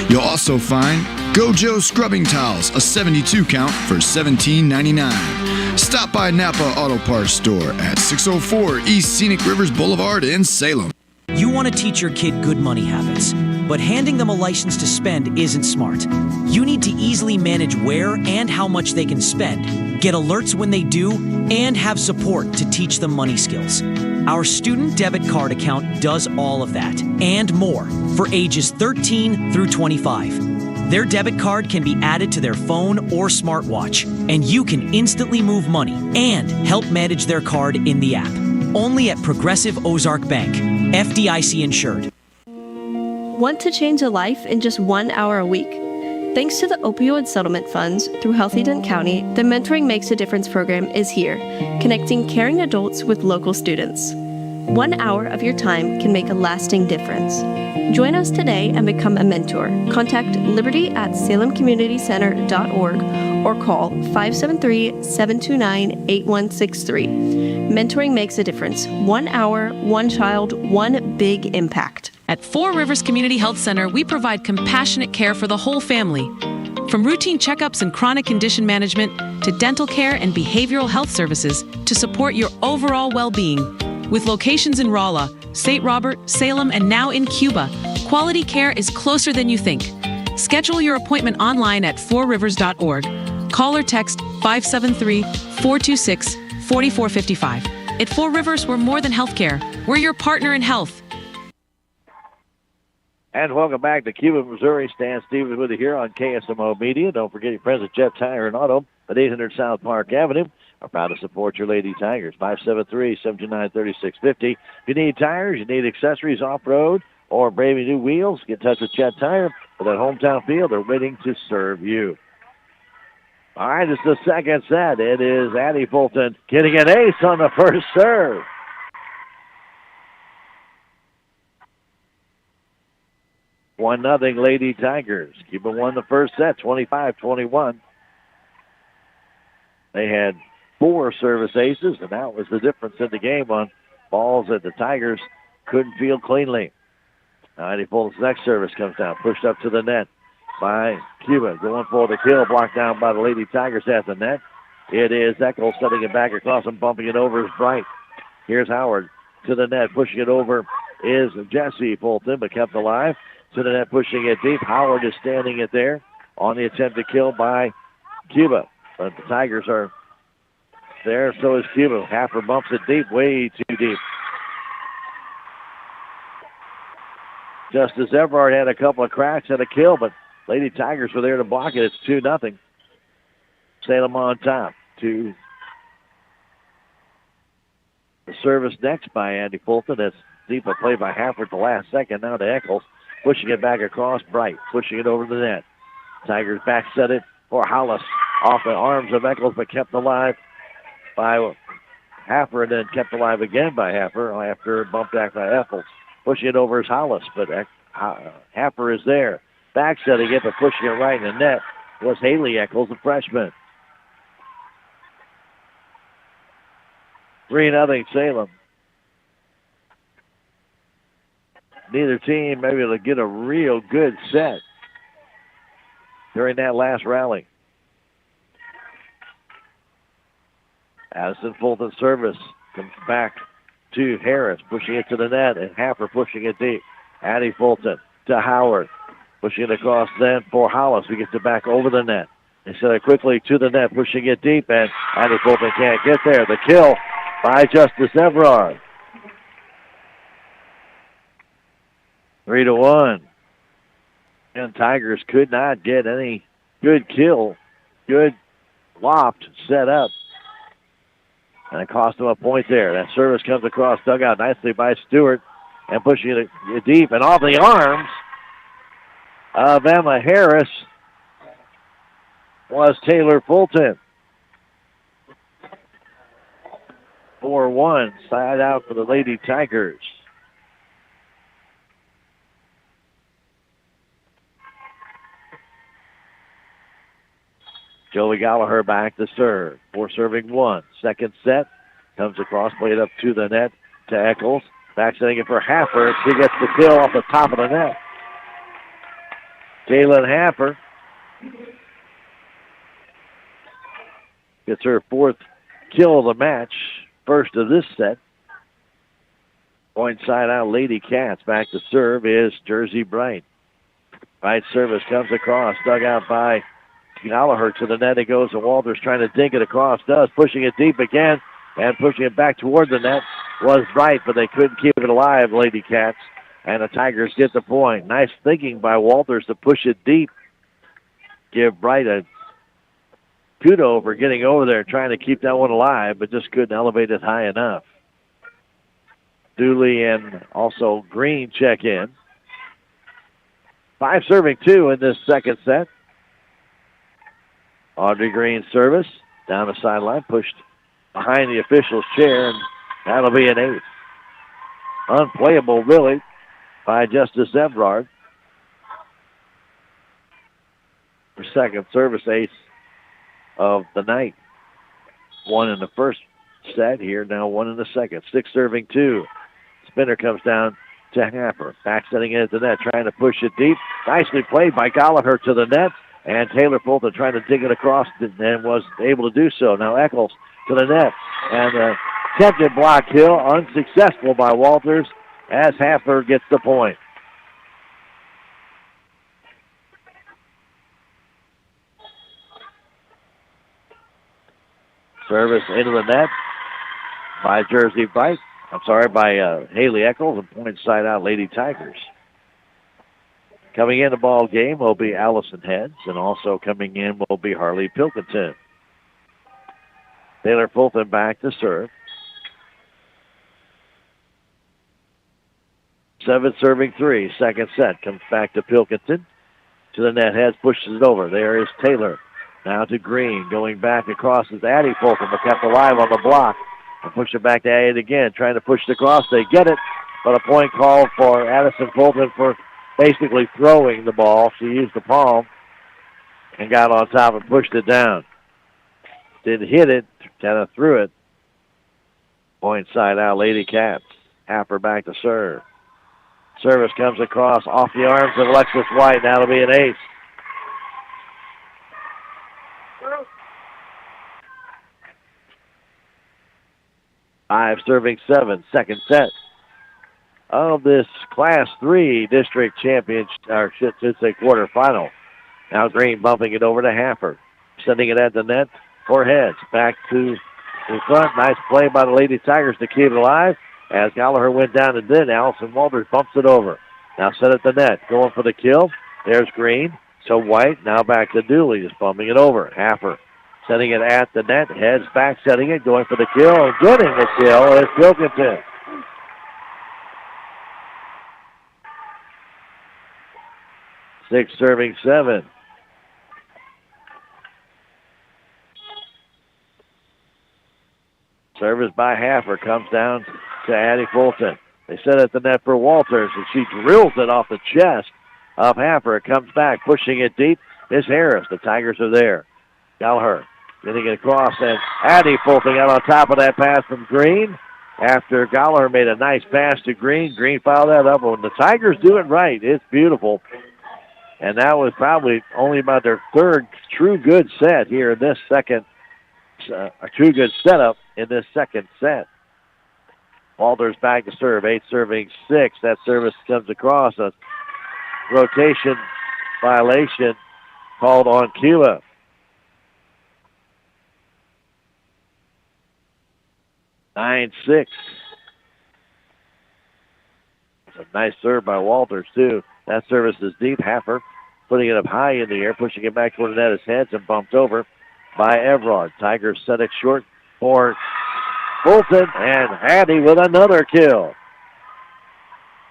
You'll also find Gojo Scrubbing Towels, a 72 count for $17.99. Stop by Napa Auto Parts Store at 604 East Scenic Rivers Boulevard in Salem.
You want to teach your kid good money habits, but handing them a license to spend isn't smart. You need to easily manage where and how much they can spend, get alerts when they do, and have support to teach them money skills. Our student debit card account does all of that and more for ages 13 through 25. Their debit card can be added to their phone or smartwatch, and you can instantly move money and help manage their card in the app. Only at Progressive Ozark Bank, FDIC insured.
Want to change a life in just 1 hour a week? Thanks to the opioid settlement funds through Healthy Dent County, the Mentoring Makes a Difference program is here, connecting caring adults with local students. 1 hour of your time can make a lasting difference. Join us today and become a mentor. Contact liberty@salemcommunitycenter.org or call 573-729-8163. Mentoring makes a difference. 1 hour, 1 child, 1 big impact.
At Four Rivers Community Health Center, we provide compassionate care for the whole family. From routine checkups and chronic condition management to dental care and behavioral health services to support your overall well-being. With locations in Rolla, St. Robert, Salem, and now in Cuba, quality care is closer than you think. Schedule your appointment online at fourrivers.org. Call or text 573-426-4455. At Four Rivers, we're more than healthcare. We're your partner in health.
And welcome back to Cuba, Missouri. Stan Stevens with you here on KSMO Media. Don't forget your friends at Jet Tire and Auto at 800 South Park Avenue. Are proud to support your Lady Tigers. 573-729-3650. If you need tires, you need accessories off-road, or brave new wheels, get in touch with Jet Tire for that hometown field. They're waiting to serve you. All right, it's the second set. It is Addie Fulton getting an ace on the first serve. One nothing Lady Tigers. Cuba won the first set, 25-21. They had 4 service aces, and that was the difference in the game on balls that the Tigers couldn't field cleanly. Addie Fulton's next service comes down, pushed up to the net by Cuba. Going for the kill, blocked down by the Lady Tigers at the net. It is Eccles setting it back across and bumping it over is Bright. Here's Howard to the net, pushing it over is Jesse Fulton, but kept alive. To the net, pushing it deep. Howard is standing it there on the attempt to kill by Cuba. But the Tigers are there, so is Cuba. Haffer bumps it deep, way too deep. Justice Everard had a couple of cracks at a kill, but Lady Tigers were there to block it. It's 2-0. Salem on top. To the service next by Andy Fulton. That's deep a play by Haffer at the last second. Now to Eccles. Pushing it back across. Bright pushing it over the net. Tigers back set it for Hollis. Off the arms of Eccles, but kept alive by Haffer, and then kept alive again by Haffer after bumped back by Eccles. Pushing it over is Hollis, but Haffer is there. Back setting it, but pushing it right in the net was Haley Eccles, the freshman. 3-0 Salem. Neither team maybe able to get a real good set during that last rally. Addison Fulton service comes back to Harris, pushing it to the net, and Haffer pushing it deep. Addie Fulton to Howard, pushing it across then for Hollis, who gets it back over the net. They set it quickly to the net, pushing it deep, and Addie Fulton can't get there. The kill by Justice Evrard. 3-1. And Tigers could not get any good kill, good loft set up. And it cost them a point there. That service comes across dugout nicely by Stewart and pushing it deep and off the arms of Emma Harris was Taylor Fulton. 4-1, side out for the Lady Tigers. Joey Gallagher back to serve. 4 serving 1. Second set. Comes across, played up to the net to Eccles. Back setting it for Haffer. She gets the kill off the top of the net. Jalen Haffer gets her 4th kill of the match. First of this set. Point side out, Lady Cats. Back to serve is Jersey Bright. Right service comes across. Dug out by Gallagher to the net. It goes to Walters trying to dig it across. Does. Pushing it deep again. And pushing it back toward the net was Bright, but they couldn't keep it alive, Lady Cats. And the Tigers get the point. Nice thinking by Walters to push it deep. Give Bright a kudo for getting over there, trying to keep that one alive, but just couldn't elevate it high enough. Dooley and also Green check in. 5 serving 2 in this second set. Audrey Green service down the sideline, pushed behind the official's chair, and that'll be an 8. Unplayable, really, by Justice Evrard. Her second service ace of the night. 1 in the first set here, now 1 in the second. 6 serving 2. Spinner comes down to Happer. Back setting it at the net, trying to push it deep. Nicely played by Gallagher to the net. And Taylor Fulton trying to dig it across and was able to do so. Now Eccles to the net. And attempted block kill, unsuccessful by Walters as Haffer gets the point. Service into the net by Jersey Bright. By Haley Eccles, and point side out Lady Tigers. Coming in the ball game will be Allison Heads, and also coming in will be Harley Pilkington. Taylor Fulton back to serve. 7 serving 3. Second set comes back to Pilkington. To the net, Heads pushes it over. There is Taylor. Now to Green. Going back across is Addie Fulton, but kept alive on the block. And push it back to Addie again. Trying to push it across. They get it, but a point called for Addison Fulton for basically throwing the ball. She used the palm and got on top and pushed it down. Didn't hit it, kind of threw it. Point side out, Lady Cats. Haffer back to serve. Service comes across off the arms of Alexis White. Now it'll be an ace. Five serving 7, second set of this Class 3 District Championship, or should say quarterfinal. Now Green bumping it over to Haffer, sending it at the net for Heads. Back to the front. Nice play by the Lady Tigers to keep it alive. As Gallagher went down and then Allison Walters bumps it over. Now set at the net, going for the kill. There's Green. So White, now back to Dooley, just bumping it over. Haffer setting it at the net. Heads back, setting it, going for the kill. And getting the kill is Pilkington. Six serving 7. Service by Haffer comes down to Addie Fulton. They set at the net for Walters, and she drills it off the chest of Haffer. It comes back, pushing it deep. Is Harris. The Tigers are there. Gallagher getting it across, and Addie Fulton got on top of that pass from Green. After Gallagher made a nice pass to Green, Green fouled that up. When the Tigers do it right, it's beautiful. And that was probably only about their third true good set here in this second, a true good setup in this second set. Walters back to serve, 8 serving 6. That service comes across, a rotation violation called on Cuba. 9-6. It's a nice serve by Walters, too. That service is deep. Haffer putting it up high in the air, pushing it back toward the net. His heads and bumped over by Evrod. Tigers set it short for Fulton, and Hattie with another kill.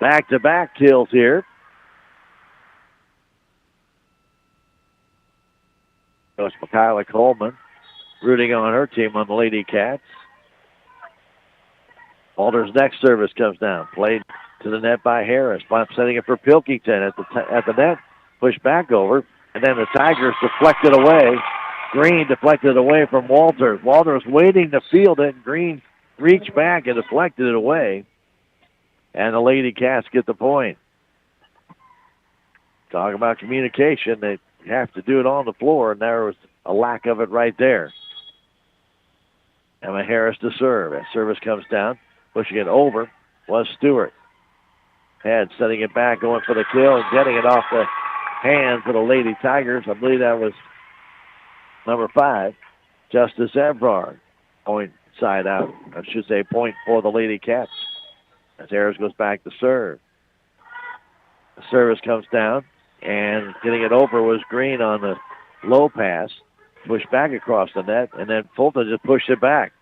Back-to-back kills here. Coach Michaela Coleman rooting on her team on the Lady Cats. Walters' next service comes down. Played to the net by Harris. Setting it for Pilkington at the net. Pushed back over. And then the Tigers deflected away. Green deflected away from Walters. Walters waiting to field it. Green reached back and deflected it away. And the Lady Cats get the point. Talk about communication. They have to do it on the floor, and there was a lack of it right there. Emma Harris to serve. As service comes down, pushing it over was Stewart. Head setting it back, going for the kill, and getting it off the hands of the Lady Tigers. I believe that was number 5, Justice Evrard. Point side out. I should say point for the Lady Cats. As Harris goes back to serve. The service comes down, and getting it over was Green on the low pass. Pushed back across the net, and then Fulton just pushed it back.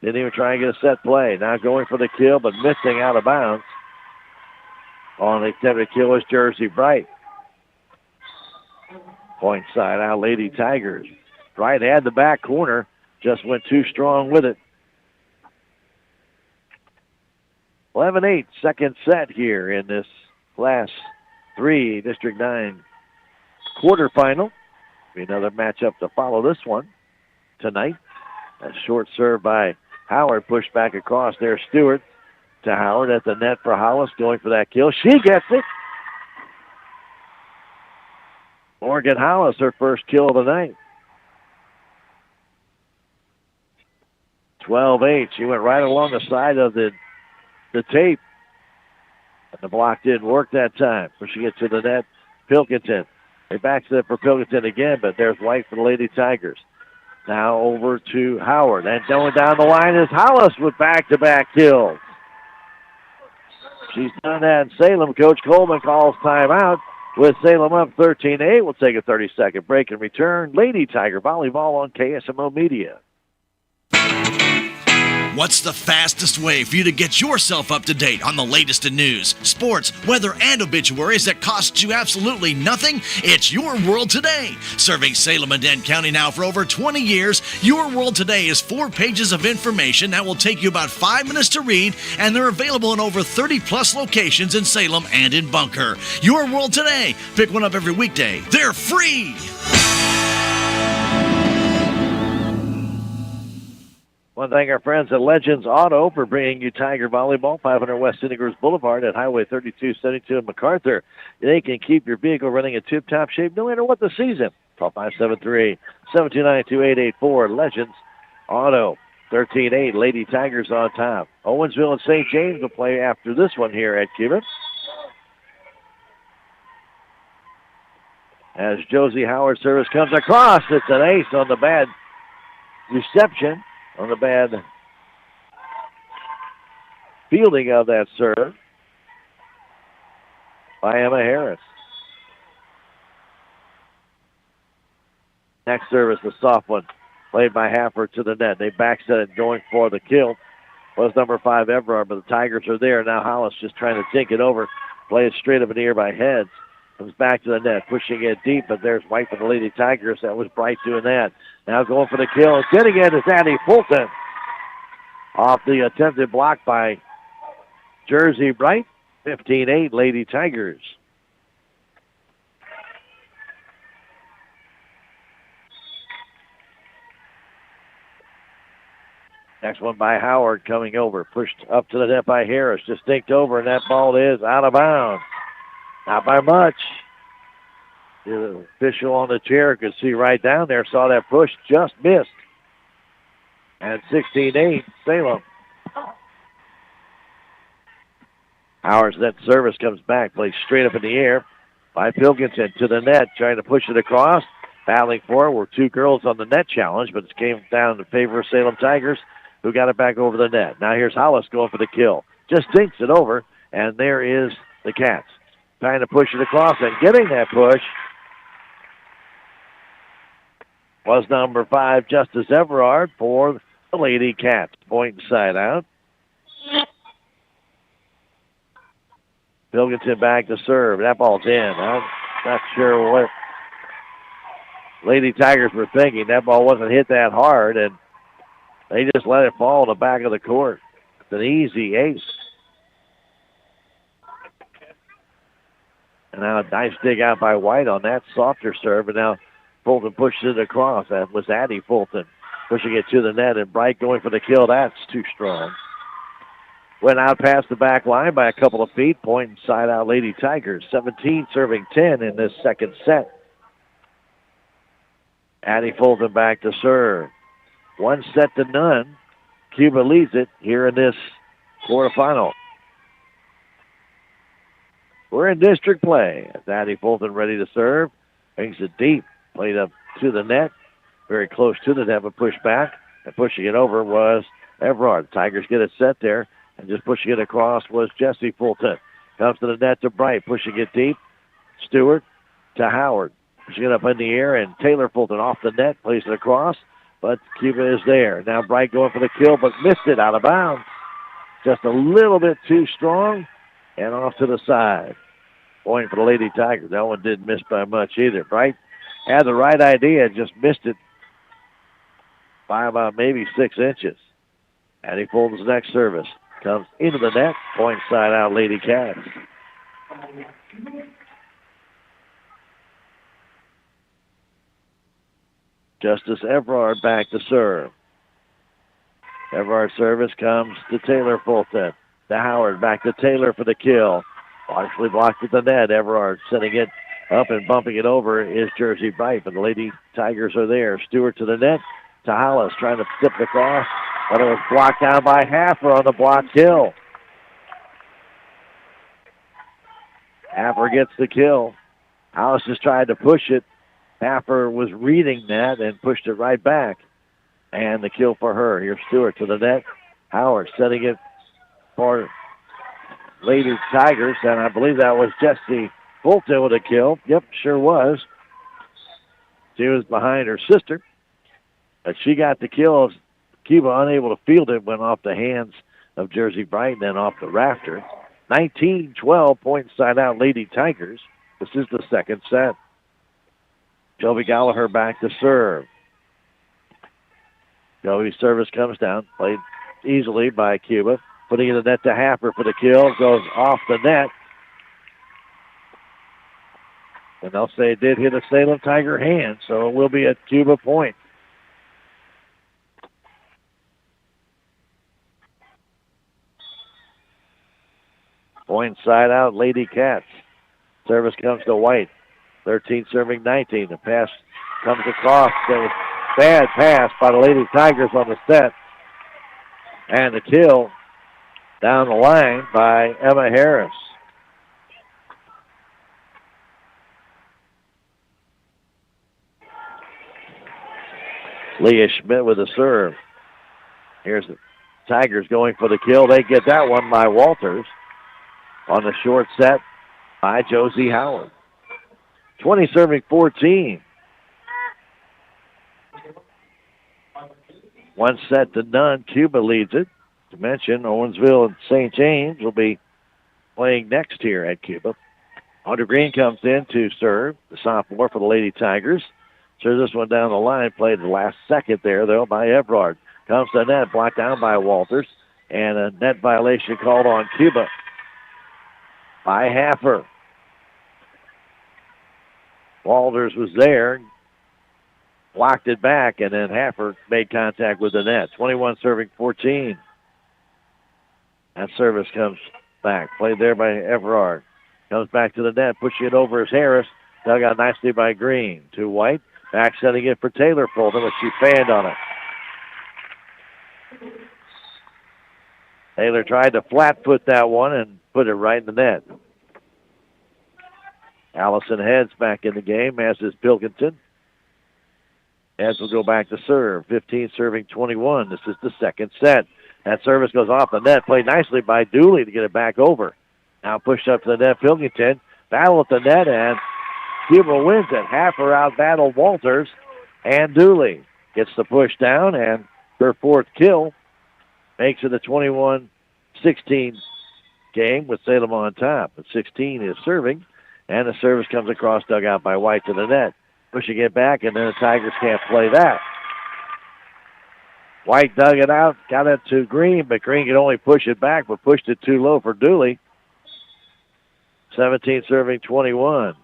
Didn't even try and get a set play. Now going for the kill, but missing out of bounds. On the attempted kill was Jersey Bright. Point side out, Lady Tigers. Bright had the back corner, just went too strong with it. 11-8, second set here in this last 3 District 9 quarterfinal. Be another matchup to follow this one tonight. A short serve by Howard, pushed back across there. Stewart to Howard at the net for Hollis, going for that kill. She gets it. Morgan Hollis, her first kill of the night. 12-8. She went right along the side of the tape. And the block didn't work that time. Pushing it to the net, Pilkington. They backs it for Pilkington again, but there's White for the Lady Tigers. Now over to Howard. And going down the line is Hollis with back-to-back kills. She's done that in Salem. Coach Coleman calls timeout with Salem up 13-8. We'll take a 30-second break and return. Lady Tiger Volleyball on KSMO Media.
What's the fastest way for you to get yourself up to date on the latest in news, sports, weather, and obituaries that costs you absolutely nothing? It's Your World Today. Serving Salem and Dent County now for over 20 years, Your World Today is 4 pages of information that will take you about 5 minutes to read, and they're available in over 30-plus locations in Salem and in Bunker. Your World Today. Pick one up every weekday. They're free!
I want to thank our friends at Legends Auto for bringing you Tiger Volleyball, 500 West Indigo Boulevard at Highway 3272 in MacArthur. They can keep your vehicle running in tip-top shape no matter what the season. Call 573-729-2884. Legends Auto, 13-8. Lady Tigers on top. Owensville and St. James will play after this one here at Cuba. As Josie Howard's service comes across, it's an ace on the bad reception. On the bad fielding of that serve by Emma Harris. Next service, the soft one, played by Haffer to the net. They backset it, going for the kill. Was number 5 Everard, but the Tigers are there. Now Hollis just trying to dink it over. Play it straight up in the air by Heads. Comes back to the net, pushing it deep, but there's White for the Lady Tigers. That was Bright doing that. Now going for the kill. Getting it is Annie Fulton. Off the attempted block by Jersey Bright. 15-8, Lady Tigers. Next one by Howard coming over. Pushed up to the net by Harris. Just dinked over, and that ball is out of bounds. Not by much. The official on the chair could see right down there, saw that push, just missed. And 16-8, Salem. Howard's net service comes back, plays straight up in the air by Pilkington to the net, trying to push it across. Battling for it were 2 girls on the net challenge, but it came down in favor of Salem Tigers, who got it back over the net. Now here's Hollis going for the kill. Just dinks it over, and there is the Cats. Trying to push it across, and getting that push was number 5, Justice Everard, for the Lady Cats. Point side out. Pilkington back to serve. That ball's in. I'm not sure what Lady Tigers were thinking. That ball wasn't hit that hard, and they just let it fall in the back of the court. It's an easy ace. And now a nice dig out by White on that softer serve, and now Fulton pushes it across. That was Addie Fulton pushing it to the net, and Bright going for the kill. That's too strong. Went out past the back line by a couple of feet. Point inside out Lady Tigers. 17 serving 10 in this second set. Addie Fulton back to serve. 1-0. Cuba leads it here in this quarterfinal. We're in district play. As Addie Fulton ready to serve. Brings it deep. Played up to the net. Very close to the net, but pushed back. And pushing it over was Everard. Tigers get it set there. And just pushing it across was Jesse Fulton. Comes to the net to Bright. Pushing it deep. Stewart to Howard. Pushing it up in the air. And Taylor Fulton off the net. Plays it across. But Cuba is there. Now Bright going for the kill, but missed it out of bounds. Just a little bit too strong. And off to the side. Point for the Lady Tigers. That one didn't miss by much either. Bright had the right idea, just missed it by about maybe 6 inches. Addie Fulton's next service comes into the net. Point side out, Lady Cats. Justice Everard back to serve. Everard's service comes to Taylor Fulton. To Howard, back to Taylor for the kill. Partially blocked at the net. Everard setting it up and bumping it over is Jersey Bright, but the Lady Tigers are there. Stewart to the net. To Hollis, trying to tip it across, but it was blocked down by Haffer on the block kill. Haffer gets the kill. Hollis just tried to push it. Haffer was reading that and pushed it right back. And the kill for her. Here's Stewart to the net. Howard setting it for Lady Tigers, and I believe that was Jessie Fulton with a kill. Yep, sure was. She was behind her sister, but she got the kill. Cuba unable to field it, went off the hands of Jersey Bright and then off the rafter. 19-12 point side out Lady Tigers. This is the second set. Shelby Gallagher back to serve. Shelby's service comes down, played easily by Cuba. Putting in the net to Haffer for the kill. Goes off the net. And they'll say it did hit a Salem Tiger hand, so it will be a Cuba point. Point side out, Lady Cats. Service comes to White. 13 serving 19. The pass comes across. A bad pass by the Lady Tigers on the set. And the kill down the line by Emma Harris. Leah Schmidt with a serve. Here's the Tigers going for the kill. They get that one by Walters on the short set by Josie Howard. 20 serving 14. 1-0. Cuba leads it. To mention, Owensville and St. James will be playing next here at Cuba. Audrey Green comes in to serve, the sophomore for the Lady Tigers. Serves this one down the line, played the last second there, though, by Everard. Comes to the net, blocked down by Walters, and a net violation called on Cuba by Haffer. Walters was there, blocked it back, and then Haffer made contact with the net. 21 serving 14. That service comes back. Played there by Everard. Comes back to the net. Pushing it over is Harris. Dug out nicely by Green. To White. Back setting it for Taylor Fulton, but she fanned on it. Taylor tried to flat foot that one and put it right in the net. Allison Heads back in the game, as is Pilkington. as we'll go back to serve. 15 serving 21. This is the second set. That service goes off the net. Played nicely by Dooley to get it back over. Now pushed up to the net. Pilkington battle at the net, and Cuba wins it. Haffer out battle Walters, and Dooley gets the push down, and her fourth kill makes it a 21-16 game with Salem on top. But 16 is serving, and the service comes across, dug out by White to the net. Pushing it back, and then the Tigers can't play that. White dug it out, got it to Green, but Green could only push it back, but pushed it too low for Dooley. 17 serving 21.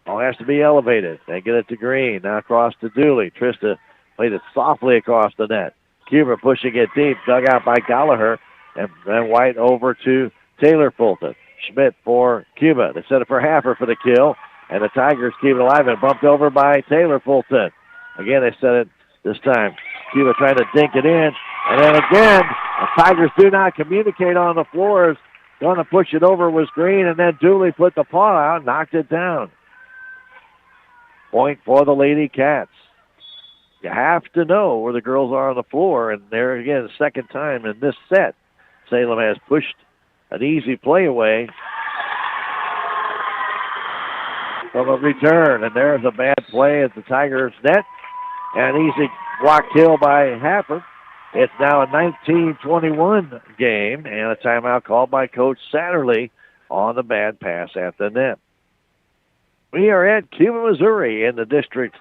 All has to be elevated. They get it to Green. Now across to Dooley. Trista played it softly across the net. Cuba pushing it deep, dug out by Gallagher, and then White over to Taylor Fulton. Schmidt for Cuba. They set it for Haffer for the kill, and the Tigers keep it alive and bumped over by Taylor Fulton. Again, they set it this time. Cuba trying to dink it in, and then again, the Tigers do not communicate on the floors. Going to push it over was Green, and then Dooley put the paw out, knocked it down. Point for the Lady Cats. You have to know where the girls are on the floor, and there again, second time in this set, Salem has pushed an easy play away from a return, and there's a bad play at the Tigers' net. An easy block kill by Haffer. It's now a 19-21 game, and a timeout called by Coach Satterley on the bad pass at the net. We are at Cuba, Missouri in the district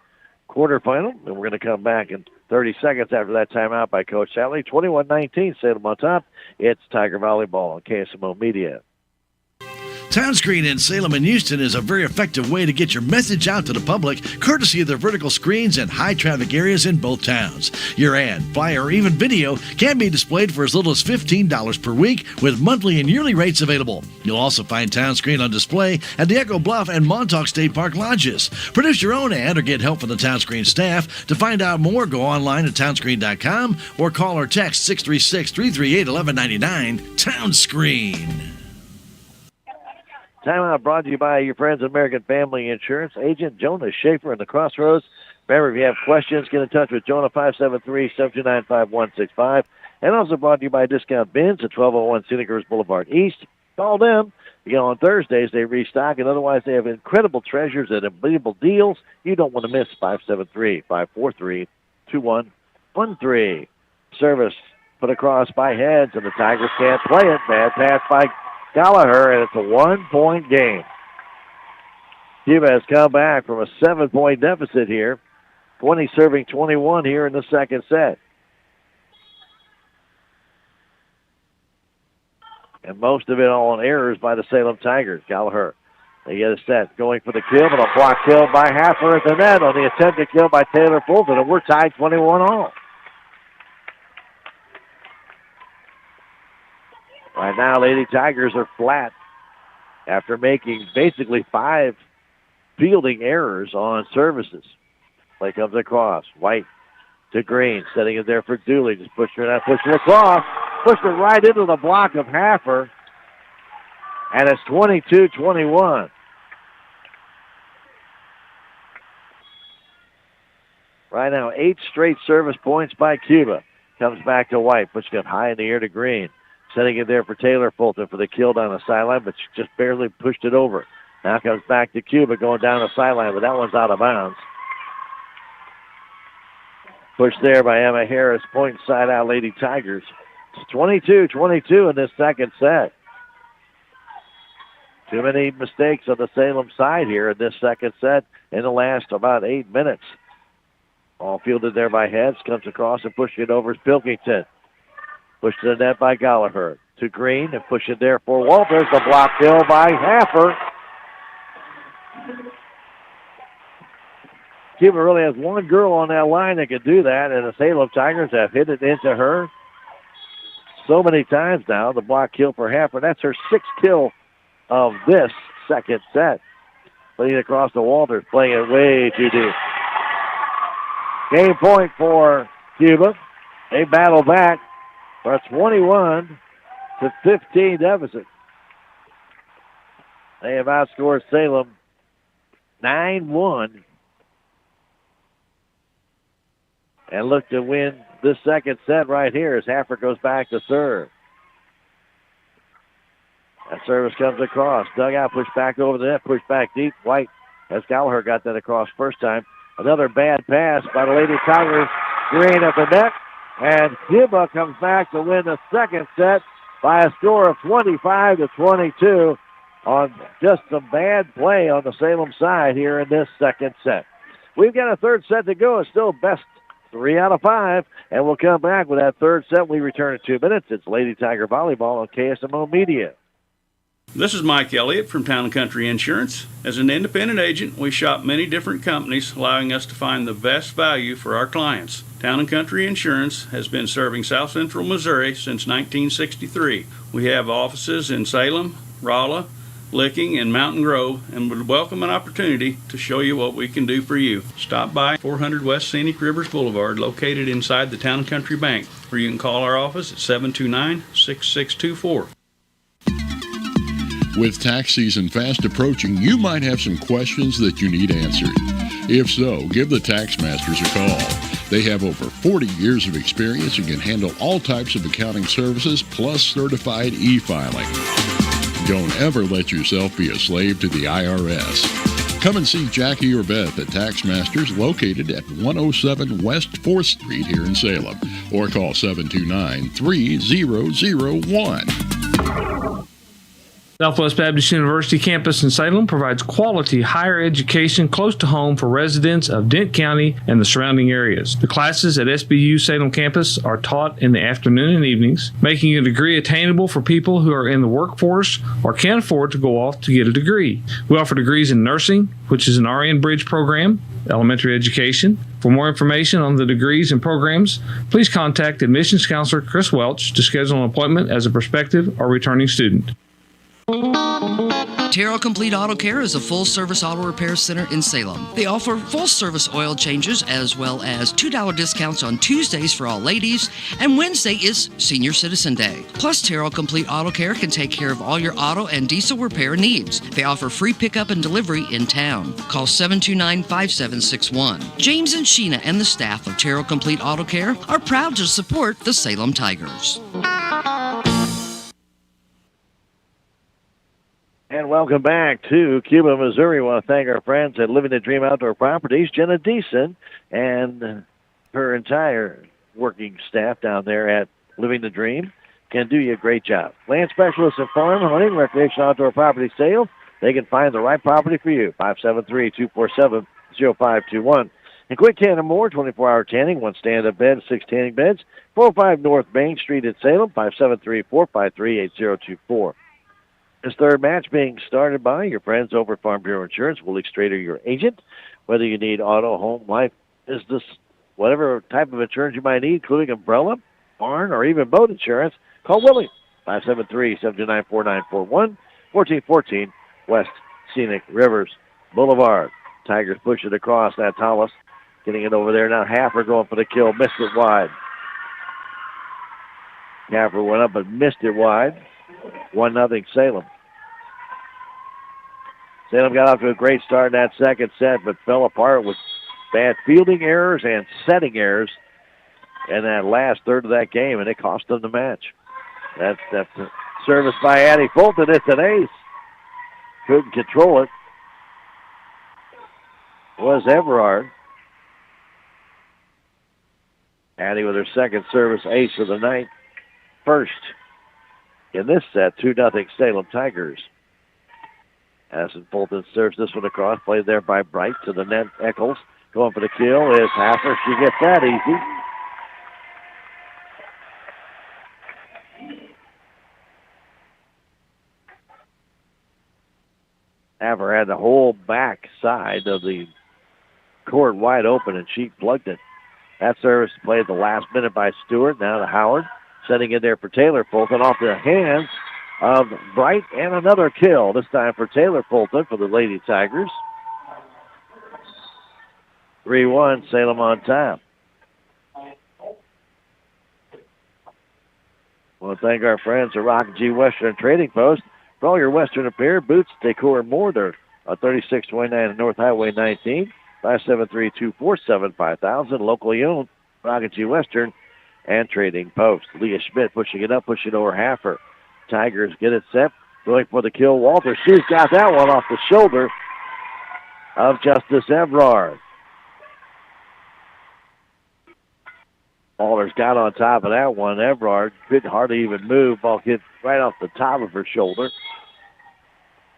quarterfinal, and we're going to come back in 30 seconds after that timeout by Coach Satterley. 21-19, Salem on top. It's Tiger Volleyball on KSMO Media.
Townscreen in Salem and Houston is a very effective way to get your message out to the public, courtesy of their vertical screens in high-traffic areas in both towns. Your ad, flyer, or even video can be displayed for as little as $15 per week with monthly and yearly rates available. You'll also find Townscreen on display at the Echo Bluff and Montauk State Park lodges. Produce your own ad or get help from the Townscreen staff. To find out more, go online at townscreen.com or call or text 636-338-1199. Townscreen.
Timeout brought to you by your friends at American Family Insurance. Agent Jonah Schaefer in the Crossroads. Remember, if you have questions, get in touch with Jonah 573-729-5165. And also brought to you by Discount Bins at 1201 Scenic Rivers Boulevard East. Call them. On Thursdays, they restock, and otherwise they have incredible treasures and unbelievable deals. You don't want to miss 573-543-2113. Service put across by Heads, and the Tigers can't play it. Bad pass by Gallagher, and it's a 1-point game. Cuba has come back from a 7-point deficit here. 20 serving 21 here in the second set. And most of it all on errors by the Salem Tigers. Gallagher, they get a set, going for the kill, but a block kill by Haffer at the net on the attempted kill by Taylor Fulton, and we're tied 21 all. Right now, Lady Tigers are flat after making basically 5 fielding errors on services. Play comes across. White to Green, setting it there for Dooley. Just pushed it out, pushed it across, pushed it right into the block of Haffer, and it's 22-21. Right now, 8 straight service points by Cuba. Comes back to White, pushing it high in the air to Green. Setting it there for Taylor Fulton for the kill down the sideline, but she just barely pushed it over. Now comes back to Cuba going down the sideline, but that one's out of bounds. Pushed there by Emma Harris, point side out Lady Tigers. It's 22-22 in this second set. Too many mistakes on the Salem side here in this second set in the last about 8 minutes. All fielded there by Heads, comes across and pushing it over is Pilkington. Pushed to the net by Gallagher. To Green and push it there for Walters. The block kill by Haffer. Cuba really has one girl on that line that can do that, and the Salem Tigers have hit it into her so many times now. The block kill for Haffer. That's her 6th kill of this second set. Playing it across to Walters, playing it way too deep. Game point for Cuba. They battle back. For a 21-15 deficit. They have outscored Salem 9-1 and look to win this second set right here as Haffer goes back to serve. That service comes across. Dugout, push back over the net, push back deep. White, as Gallagher got that across first time. Another bad pass by the Lady Tigers. Green at the net. And Cuba comes back to win the second set by a score of 25-22 on just some bad play on the Salem side here in this second set. We've got a third set to go. It's still best 3 out of 5, and we'll come back with that third set when we return in 2 minutes. It's Lady Tiger Volleyball on KSMO Media.
This is Mike Elliott from Town & Country Insurance. As an independent agent, we shop many different companies, allowing us to find the best value for our clients. Town & Country Insurance has been serving South Central Missouri since 1963. We have offices in Salem, Rolla, Licking, and Mountain Grove, and would welcome an opportunity to show you what we can do for you. Stop by 400 West Scenic Rivers Boulevard, located inside the Town & Country Bank, or you can call our office at 729-6624.
With tax season fast approaching, you might have some questions that you need answered. If so, give the Tax Masters a call. They have over 40 years of experience and can handle all types of accounting services plus certified e-filing. Don't ever let yourself be a slave to the IRS. Come and see Jackie or Beth at Tax Masters, located at 107 West 4th Street here in Salem, or call 729-3001.
Southwest Baptist University campus in Salem provides quality higher education close to home for residents of Dent County and the surrounding areas. The classes at SBU Salem campus are taught in the afternoon and evenings, making a degree attainable for people who are in the workforce or can't afford to go off to get a degree. We offer degrees in nursing, which is an RN Bridge program, elementary education. For more information on the degrees and programs, please contact admissions counselor Chris Welch to schedule an appointment as a prospective or returning student.
Terrell Complete Auto Care is a full-service auto repair center in Salem. They offer full-service oil changes as well as $2 discounts on Tuesdays for all ladies, and Wednesday is Senior Citizen Day. Plus, Terrell Complete Auto Care can take care of all your auto and diesel repair needs. They offer free pickup and delivery in town. Call 729-5761. James and Sheena and the staff of Terrell Complete Auto Care are proud to support the Salem Tigers.
And welcome back to Cuba, Missouri. We want to thank our friends at Living the Dream Outdoor Properties, Jenna Deason, and her entire working staff down there at Living the Dream can do you a great job. Land specialists in farm, hunting, recreation, outdoor property sales. They can find the right property for you. 573-247-0521. And Quick Tan and More, 24-hour tanning, 1 stand-up bed, 6 tanning beds. 405 North Main Street at Salem, 573-453-8024. This third match being started by your friends over at Farm Bureau Insurance. Willie Strader, your agent. Whether you need auto, home, life, business, whatever type of insurance you might need, including umbrella, barn, or even boat insurance, call Willie. 573-729-4941, 1414 West Scenic Rivers Boulevard. Tigers push it across. That's Hollis getting it over there. Now Haffer going for the kill. Missed it wide. Haffer went up but missed it wide. 1-0 Salem. Salem got off to a great start in that second set, but fell apart with bad fielding errors and setting errors in that last third of that game, and it cost them the match. That's a service by Addie Fulton. It's an ace. Couldn't control it. Was Everard. Addie with her second service ace of the night. First in this set, 2-0 Salem Tigers. Addison Fulton serves this one across, played there by Bright to the net. Eccles going for the kill is Haffer. She gets that easy. Haffer had the whole back side of the court wide open, and she plugged it. That service played the last minute by Stewart. Now to Howard. Setting in there for Taylor Fulton off the hands of Bright, and another kill, this time for Taylor Fulton for the Lady Tigers. 3-1, Salem on top. I want to thank our friends at Rock G Western Trading Post for all your Western apparel, boots, decor, and more. They're 3629 North Highway 19, 573-247-5000, locally owned, Rocketty Western and Trading Post. Leah Schmidt pushing it up, pushing over Haffer. Tigers get it set, going for the kill. Walter, she's got that one off the shoulder of Justice Evrard. Walter's got on top of that one. Evrard couldn't hardly even move. Ball hit right off the top of her shoulder.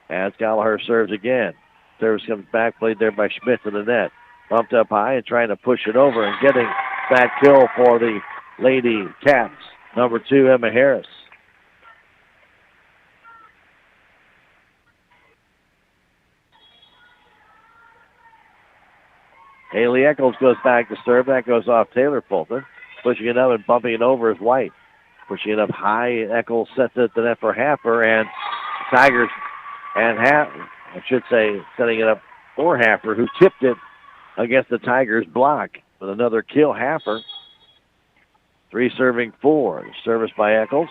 As Gallagher serves again. Service comes back, played there by Schmidt to the net. Bumped up high and trying to push it over and getting that kill for the Lady Cats. Number 2, Emma Harris. Haley Eccles goes back to serve. That goes off Taylor Fulton. Pushing it up and bumping it over is White. Pushing it up high. Eccles sets it to the net for Haffer, and Tigers and setting it up for Haffer, who tipped it against the Tigers' block with another kill. Haffer. 3 serving 4. Service by Eccles.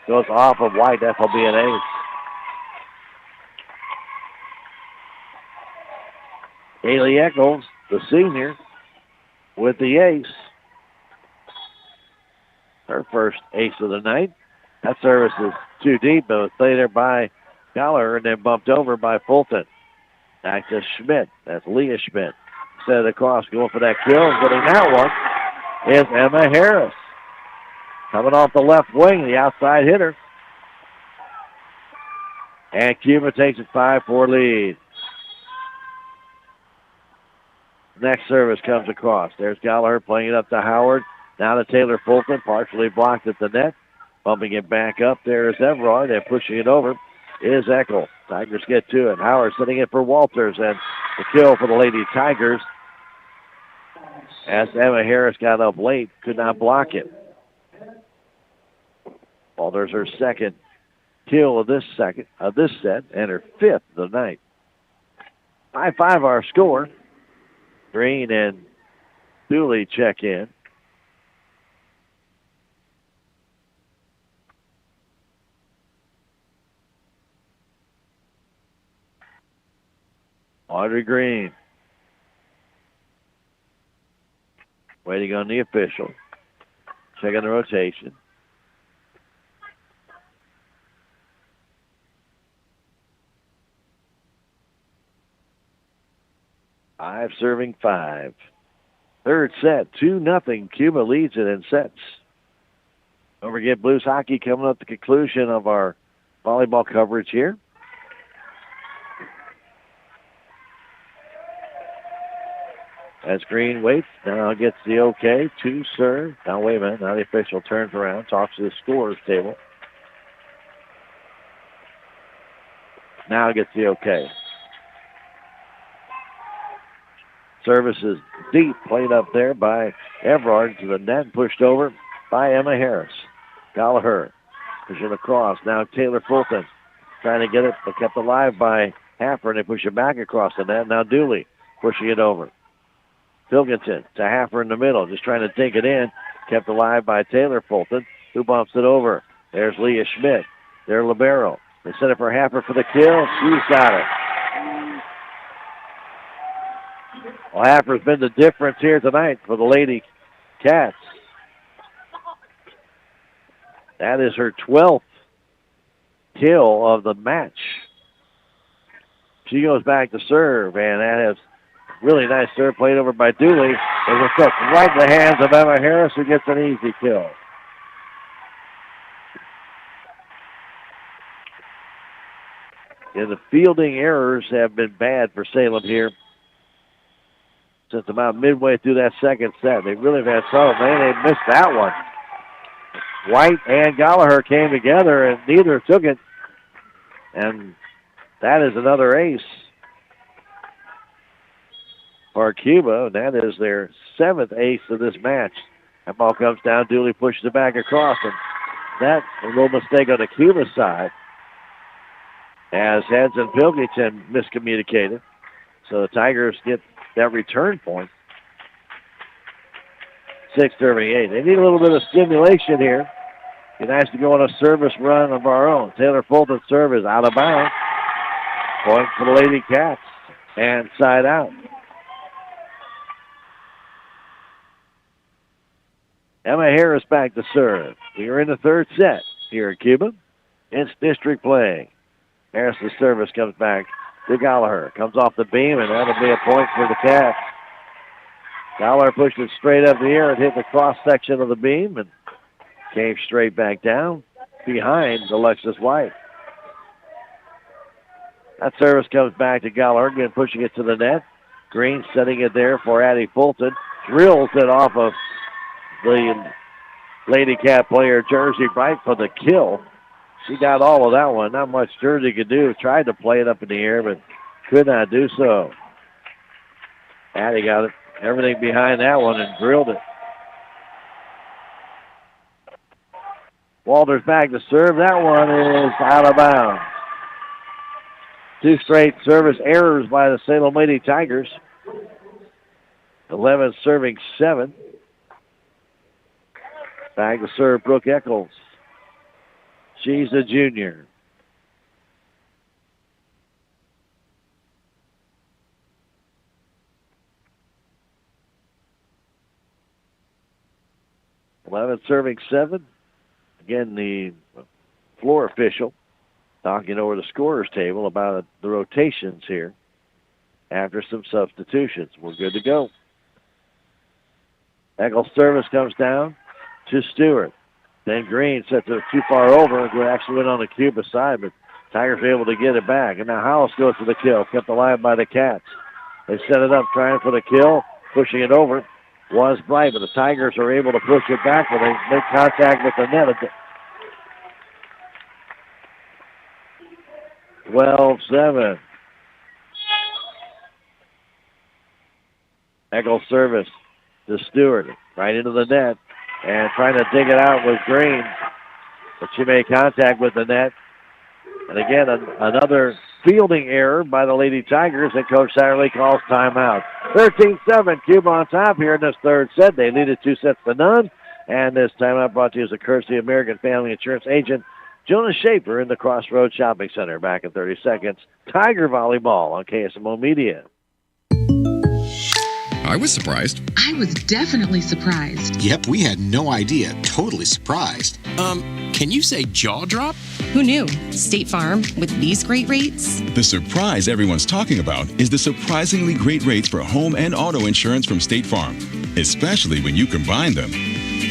Goes off of White. That'll be an ace. Haley Eccles, the senior, with the ace. Her first ace of the night. That service is too deep, but it was played there by Gallagher and then bumped over by Fulton. Back to Schmidt. That's Leah Schmidt. Set it across, going for that kill. And getting that one is Emma Harris. Coming off the left wing, the outside hitter. And Cuba takes a 5-4 lead. Next service comes across. There's Gallagher playing it up to Howard. Now to Taylor Fulton, partially blocked at the net. Bumping it back up there is Evrard, and pushing it over is Eckel. Tigers get to it. Howard setting it for Walters, and the kill for the Lady Tigers. As Emma Harris got up late, could not block it. Walters her second kill of this set, and her 5th of the night. 5-5 our score. Green and Dooley check in. Audrey Green waiting on the official. Checking the rotation. Five serving 5. Third set, 2-0. Cuba leads it in sets. Don't forget Blues hockey coming up to the conclusion of our volleyball coverage here. As Green waits, now gets the okay to serve. Now, wait a minute. Now the official turns around, talks to the scorer's table. Now gets the okay. Service is deep, played up there by Evrard to the net, pushed over by Emma Harris. Gallagher pushing across. Now Taylor Fulton trying to get it, but kept alive by Haffer, and they push it back across the net. Now Dooley pushing it over. Pilkington to Haffer in the middle, just trying to take it in. Kept alive by Taylor Fulton, who bumps it over. There's Leah Schmidt. Their libero. They set it for Haffer for the kill. She's got it. Well, Haffer's been the difference here tonight for the Lady Cats. That is her 12th kill of the match. She goes back to serve, and that is really nice serve played over by Dooley. There's a hook right in the hands of Emma Harris, who gets an easy kill. And the fielding errors have been bad for Salem here since about midway through that second set. They really have had trouble. Man, they missed that one. White and Gallagher came together, and neither took it. And that is another ace for Cuba. That is their 7th ace of this match. That ball comes down. Dooley pushes it back across, and that's a little mistake on the Cuba side, as Heads and Pilkington miscommunicated. So the Tigers get that return point. 6:38. They need a little bit of stimulation here. Be nice to go on a service run of our own. Taylor Fulton's serve is out of bounds. Point for the Lady Cats. And side out. Emma Harris back to serve. We are in the third set here at Cuba. It's district play. Harris's service comes back to Gallagher. Comes off the beam, and that'll be a point for the Cats. Gallagher pushed it straight up the air and hit the cross section of the beam and came straight back down behind Alexis White. That service comes back to Gallagher, again pushing it to the net. Green setting it there for Addie Fulton. Drills it off of the Lady Cat player, Jersey Bright, for the kill. She got all of that one. Not much Jersey could do. Tried to play it up in the air, but could not do so. Addie got it, everything behind that one, and drilled it. Walters back to serve. That one is out of bounds. Two straight service errors by the Salem Lady Tigers. 11 serving 7. Back to serve Brooke Eccles. She's a junior. Serving 7. Again, the floor official talking over the scorer's table about the rotations here after some substitutions. We're good to go. Eccles' service comes down to Stewart. Then Green sets it too far over. It actually went on the Cuba side, but Tigers are able to get it back. And now Howells goes for the kill, kept alive by the Cats. They set it up, trying for the kill, pushing it over. Was Bright, but the Tigers are able to push it back when they make contact with the net. 12-7. Eccles' service to Stewart, right into the net, and trying to dig it out with Green, but she made contact with the net. And again, another fielding error by the Lady Tigers, and Coach Satterley calls timeout. 13-7, Cuba on top here in this third set. They lead it 2-0, and this timeout brought to you as a courtesy of American Family Insurance agent Jonas Schaefer in the Crossroads Shopping Center. Back in 30 seconds, Tiger Volleyball on KSMO Media.
I was surprised.
I was definitely surprised.
Yep, we had no idea. Totally surprised. Can you say jaw drop?
Who knew? State Farm with these great rates?
The surprise everyone's talking about is the surprisingly great rates for home and auto insurance from State Farm, especially when you combine them.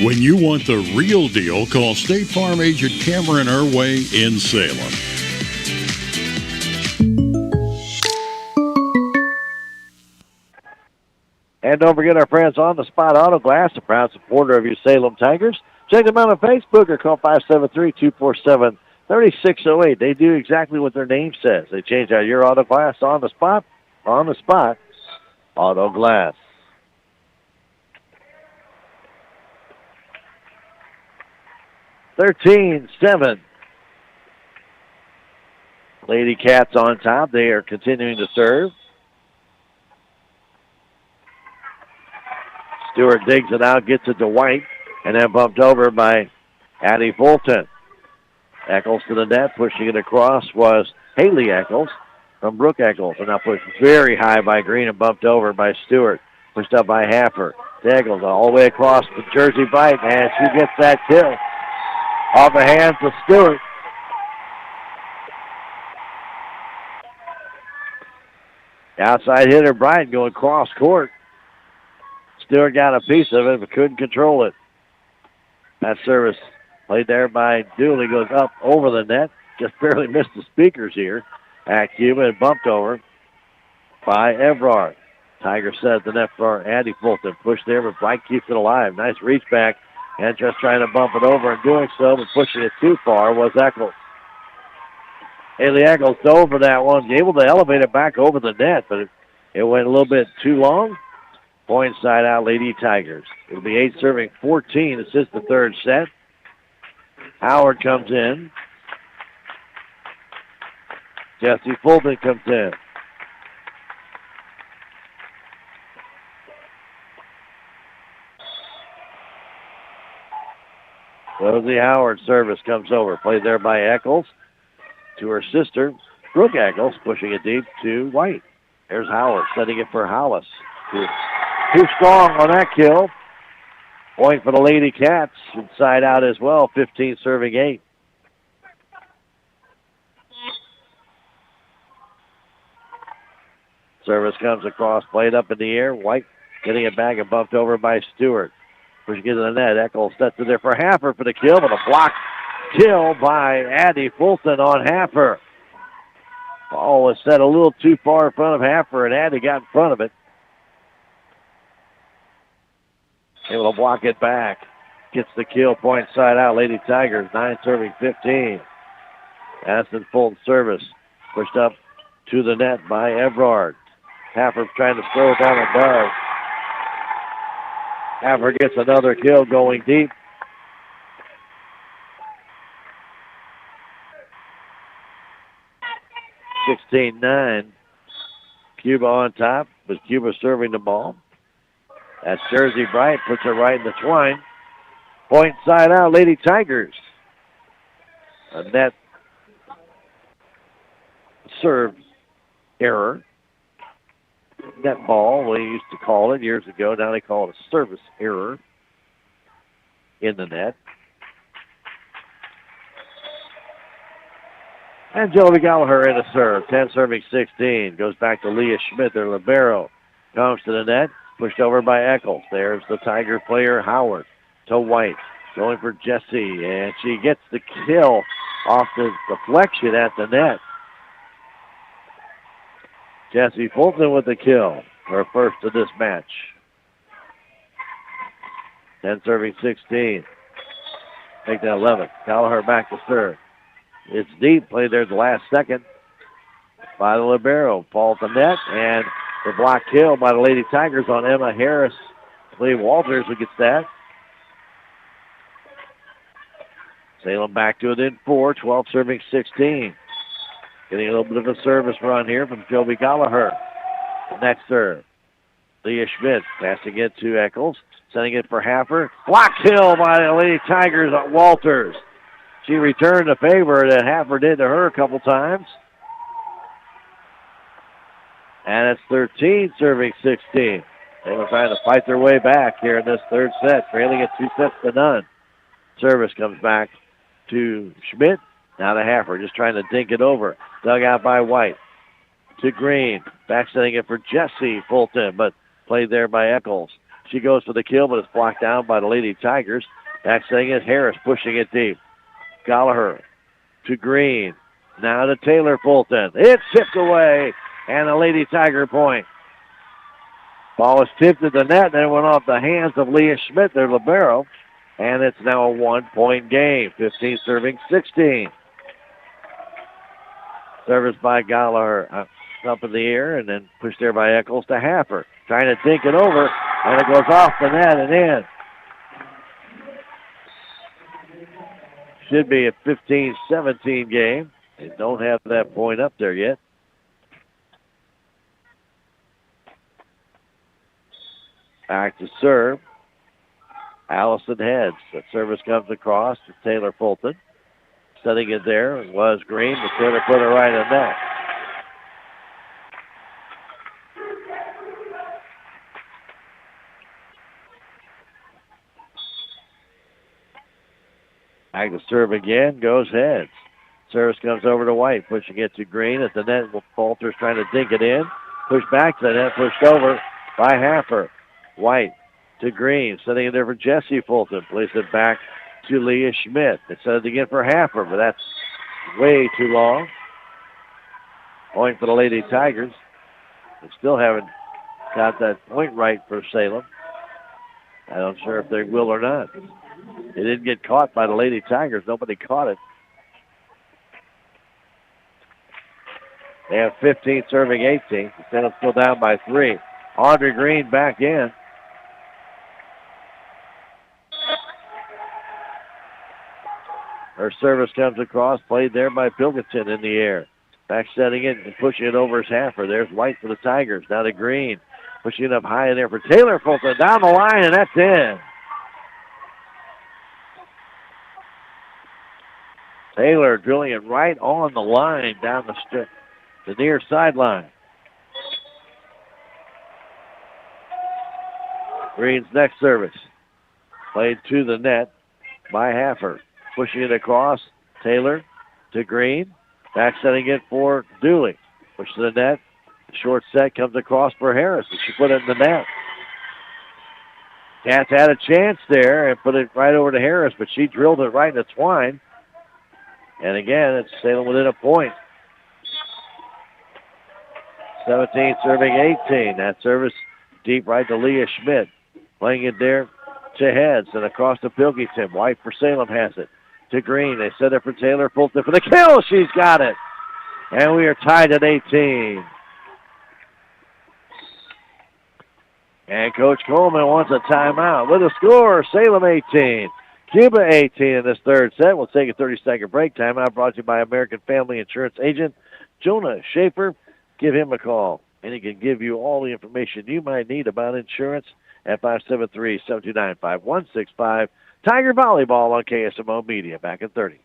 When you want the real deal, call State Farm agent Cameron Irway in Salem.
And don't forget our friends On the Spot Auto Glass, a proud supporter of your Salem Tigers. Check them out on Facebook or call 573-247-3608. They do exactly what their name says. They change out your auto glass on the spot auto glass. (13-7). Lady Cats on top. They are continuing to serve. Stewart digs it out, gets it to White, and then bumped over by Addie Fulton. Eccles to the net, pushing it across was Haley Eccles from Brooke Eccles, and now pushed very high by Green and bumped over by Stewart. Pushed up by Haffer. Eccles all the way across to Jersey Bright, and she gets that kill off the hands of Stewart. Outside hitter Bright going cross court. Stewart got a piece of it, but couldn't control it. That service played there by Dooley goes up over the net. Just barely missed the speakers here at Cuba and bumped over by Evrard. Tiger set the net for Addie Fulton. Pushed there, but Bright keeps it alive. Nice reach back and just trying to bump it over and doing so, but pushing it too far was Eccles. Haley Eccles dove for that one, able to elevate it back over the net, but it went a little bit too long. Point side out, Lady Tigers. It'll be 8-14. This is the third set. Howard comes in. Jesse Fulton comes in. Rosie Howard's service comes over. Played there by Eccles to her sister, Brooke Eccles, pushing it deep to White. There's Howard setting it for Hollis. Too strong on that kill. Point for the Lady Cats. Inside out as well. 15 serving 8. Service comes across, played up in the air. White getting it back and bumped over by Stewart. Pushing it to the net. Eccles sets it there for Haffer for the kill, but a block kill by Addie Fulton on Haffer. Ball was set a little too far in front of Haffer, and Addie got in front of it. Able to block it back. Gets the kill, point side out. Lady Tigers, 9 serving 15. Aston Fulton service. Pushed up to the net by Evrard. Haffer trying to throw it down above. Haffer gets another kill going deep. (16-9). Cuba on top, but Cuba serving the ball. That's Jersey Bright, puts it right in the twine. Point side out, Lady Tigers. A net serve error. Net ball, we used to call it years ago. Now they call it a service error in the net. And Joey Gallagher in a serve. 10 serving 16. Goes back to Leah Schmidt, their libero. Comes to the net. Pushed over by Eccles. There's the Tiger player, Howard, to White. Going for Jesse, and she gets the kill off the deflection at the net. Jesse Fulton with the kill, her first of this match. 10 serving 16. Take that 11. Gallagher back to serve. It's deep. Played there the last second by the libero. Falls the net, and the block kill by the Lady Tigers on Emma Harris. Lee Walters who gets that. Salem back to it in 4. 12 serving 16. Getting a little bit of a service run here from Joby Gallagher. Next serve. Leah Schmidt passing it to Eccles. Sending it for Haffer. Block kill by the Lady Tigers on Walters. She returned the favor that Haffer did to her a couple times. And it's 13 serving 16. They were trying to fight their way back here in this third set, trailing it 2-0. Service comes back to Schmidt. Now to Haffer, just trying to dink it over. Dug out by White. To Green. Back setting it for Jesse Fulton, but played there by Eccles. She goes for the kill, but it's blocked down by the Lady Tigers. Back setting it, Harris pushing it deep. Gallagher to Green. Now to Taylor Fulton. It's tipped away, and a Lady Tiger point. Ball was tipped at the net, then it went off the hands of Leah Schmidt, their libero, and it's now a 1-point game. 15 serving 16. Service by Gallagher up in the air, and then pushed there by Eccles to Haffer. Trying to dink it over, and it goes off the net and in. Should be a 15-17 game. They don't have that point up there yet. Back to serve. Allison Heads. The service comes across to Taylor Fulton. Setting it there was Green, but Taylor put it right in net. Back to serve again, goes Heads. Service comes over to White, pushing it to Green at the net. Falter's trying to dink it in. Pushed back to the net, pushed over by Haffer. White to Green, setting it there for Jesse Fulton. Places it back to Leah Schmidt. They set it again for Haffer, but that's way too long. Point for the Lady Tigers. They still haven't got that point right for Salem. I'm not sure if they will or not. They didn't get caught by the Lady Tigers. Nobody caught it. They have 15 serving 18. Salem's still down by 3. Audrey Green back in. Her service comes across, played there by Pilkington in the air. Back setting it and pushing it over is Haffer. There's White for the Tigers. Now to Green. Pushing it up high in there for Taylor Fulton. Down the line, and that's in. Taylor drilling it right on the line down the near sideline. Green's next service. Played to the net by Haffer. Pushing it across. Taylor to Green. Back setting it for Dooley. Push to the net. The short set comes across for Harris, and she put it in the net. Cats had a chance there and put it right over to Harris, but she drilled it right in the twine. And again, it's Salem within a point. 17 serving 18. That service deep right to Leah Schmidt. Playing it there to Heads and across to Pilkington. White for Salem has it. To Green. They set it for Taylor. Fulton for the kill. She's got it. And we are tied at 18. And Coach Coleman wants a timeout. With a score, Salem 18. Cuba 18 in this third set. We'll take a 30-second break. Timeout brought to you by American Family Insurance agent Jonah Schaefer. Give him a call, and he can give you all the information you might need about insurance at 573-729-5165. Tiger Volleyball on KSMO Media. Back in 30.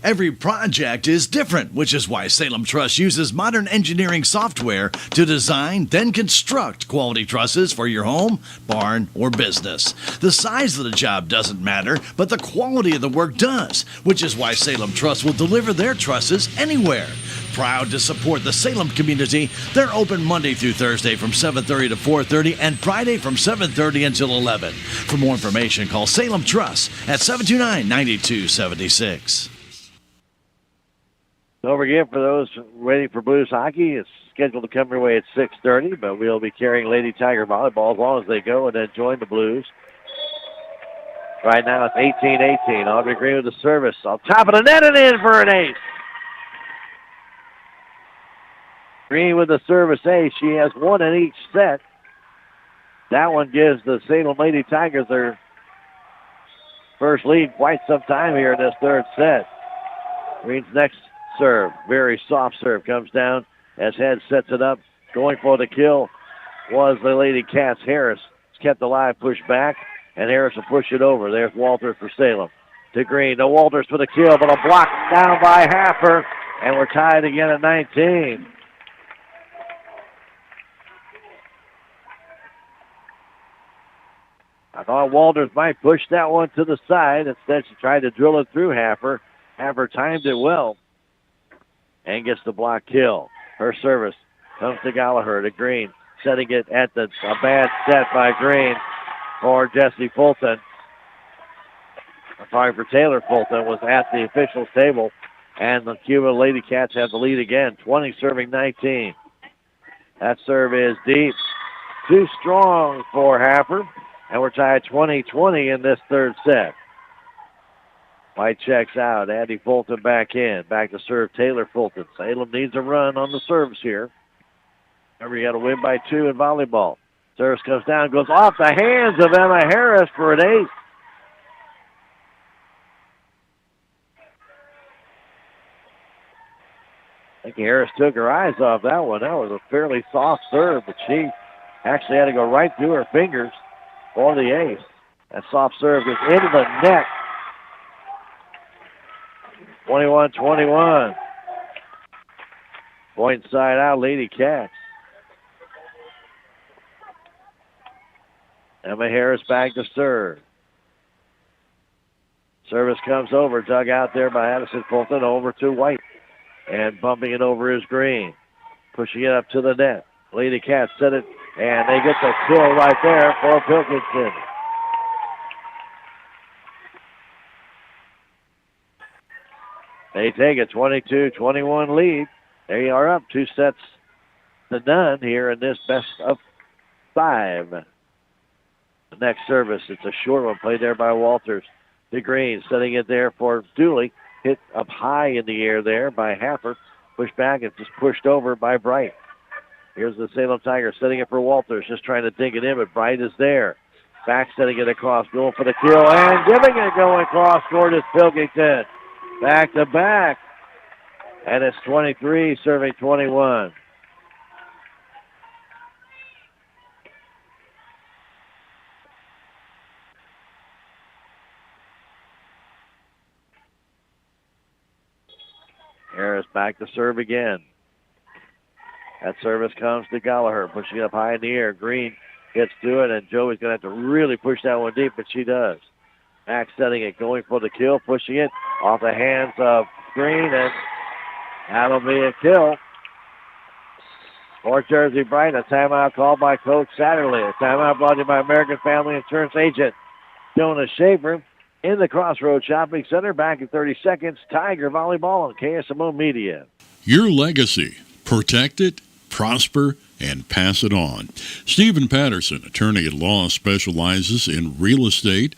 Every project is different, which is why Salem Truss uses modern engineering software to design, then construct quality trusses for your home, barn, or business. The size of the job doesn't matter, but the quality of the work does, which is why Salem Truss will deliver their trusses anywhere. Proud to support the Salem community, they're open Monday through Thursday from 7:30 to 4:30 and Friday from 7:30 until 11. For more information, call Salem Truss at 729-9276.
Don't forget, for those waiting for Blues hockey, it's scheduled to come your way at 6:30, but we'll be carrying Lady Tiger Volleyball as long as they go and then join the Blues. Right now it's 18-18. Audrey Green with the service. Off top of the net and in for an ace. Green with the service ace. She has one in each set. That one gives the Salem Lady Tigers their first lead quite some time here in this third set. Green's next serve, very soft serve, comes down as Head sets it up. Going for the kill was the Lady Cats. Harris is kept alive, pushed back, and Harris will push it over. There's Walters for Salem. To Green, no Walters for the kill, but a block down by Haffer, and we're tied again at 19. I thought Walters might push that one to the side. Instead, she tried to drill it through Haffer. Haffer timed it well and gets the block kill. Her service comes to Gallagher, to Green, setting it at a bad set by Green for Jesse Fulton. Sorry, for Taylor Fulton, was at the officials' table, and the Cuba Lady Cats have the lead again, 20 serving 19. That serve is deep. Too strong for Haffer, and we're tied 20-20 in this third set. White checks out. Andy Fulton back in. Back to serve Taylor Fulton. Salem needs a run on the serves here. Remember, you got to win by 2 in volleyball. Service comes down, goes off the hands of Emma Harris for an ace. I think Harris took her eyes off that one. That was a fairly soft serve, but she actually had to go right through her fingers for the ace. That soft serve is into the net. 21-21. Point side out, Lady Cats. Emma Harris back to serve. Service comes over, dug out there by Addison Fulton, over to White. And bumping it over is Green. Pushing it up to the net. Lady Cats set it, and they get the kill right there for Pilkington. They take a 22-21 lead. They are up 2 sets to none here in this best of 5. The next service, it's a short one played there by Walters. To Green, setting it there for Dooley. Hit up high in the air there by Haffer. Pushed back and just pushed over by Bright. Here's the Salem Tigers setting it for Walters, just trying to dig it in, but Bright is there. Back setting it across, going for the kill, and giving it going cross court is Pilkington. Back to back. And it's 23 serving 21. Harris back to serve again. That service comes to Gallagher, pushing it up high in the air. Green gets to it, and Joey's going to have to really push that one deep, but she does. Max setting it, going for the kill, pushing it off the hands of Green, and that'll be a kill. For Jersey Bright, a timeout called by Coach Satterley. A timeout brought to you by American Family Insurance Agent Jonas Schaefer. In the Crossroads Shopping Center, back in 30 seconds, Tiger Volleyball on KSMO Media.
Your legacy. Protect it, prosper, and pass it on. Stephen Patterson, attorney at law, specializes in real estate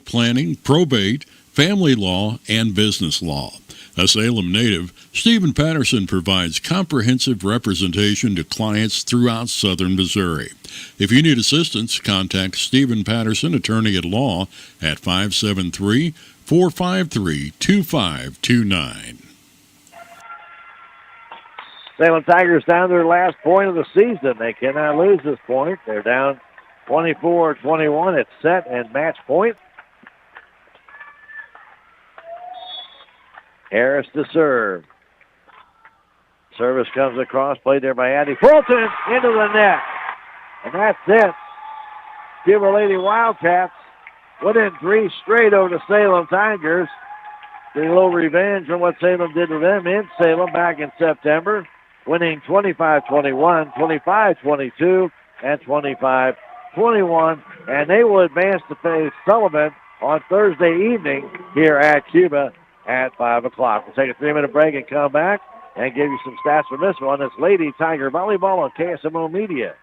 planning, probate, family law, and business law. A Salem native, Stephen Patterson provides comprehensive representation to clients throughout southern Missouri. If you need assistance, contact Stephen Patterson, attorney at law, at 573-453-2529.
Salem Tigers down their last point of the season. They cannot lose this point. They're down 24-21. It's set and match point. Harris to serve. Service comes across, played there by Addie Fulton, into the net. And that's it. Cuba Lady Wildcats winning 3 straight over the Salem Tigers. Getting a little revenge from what Salem did to them in Salem back in September. Winning 25-21, 25-22, and 25-21. And they will advance to face Sullivan on Thursday evening here at Cuba at 5 o'clock. We'll take a 3-minute break and come back and give you some stats from this one. It's Lady Tiger Volleyball on KSMO Media.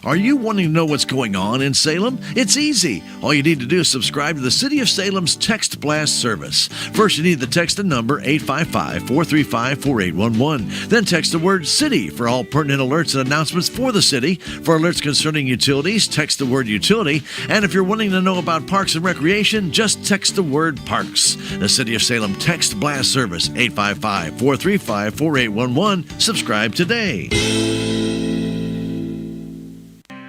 Are you wanting to know what's going on in Salem? It's easy. All you need to do is subscribe to the City of Salem's Text Blast service. First, you need to text the number 855-435-4811. Then text the word CITY for all pertinent alerts and announcements for the city. For alerts concerning utilities, text the word utility. And if you're wanting to know about parks and recreation, just text the word parks. The City of Salem Text Blast service, 855-435-4811. Subscribe today.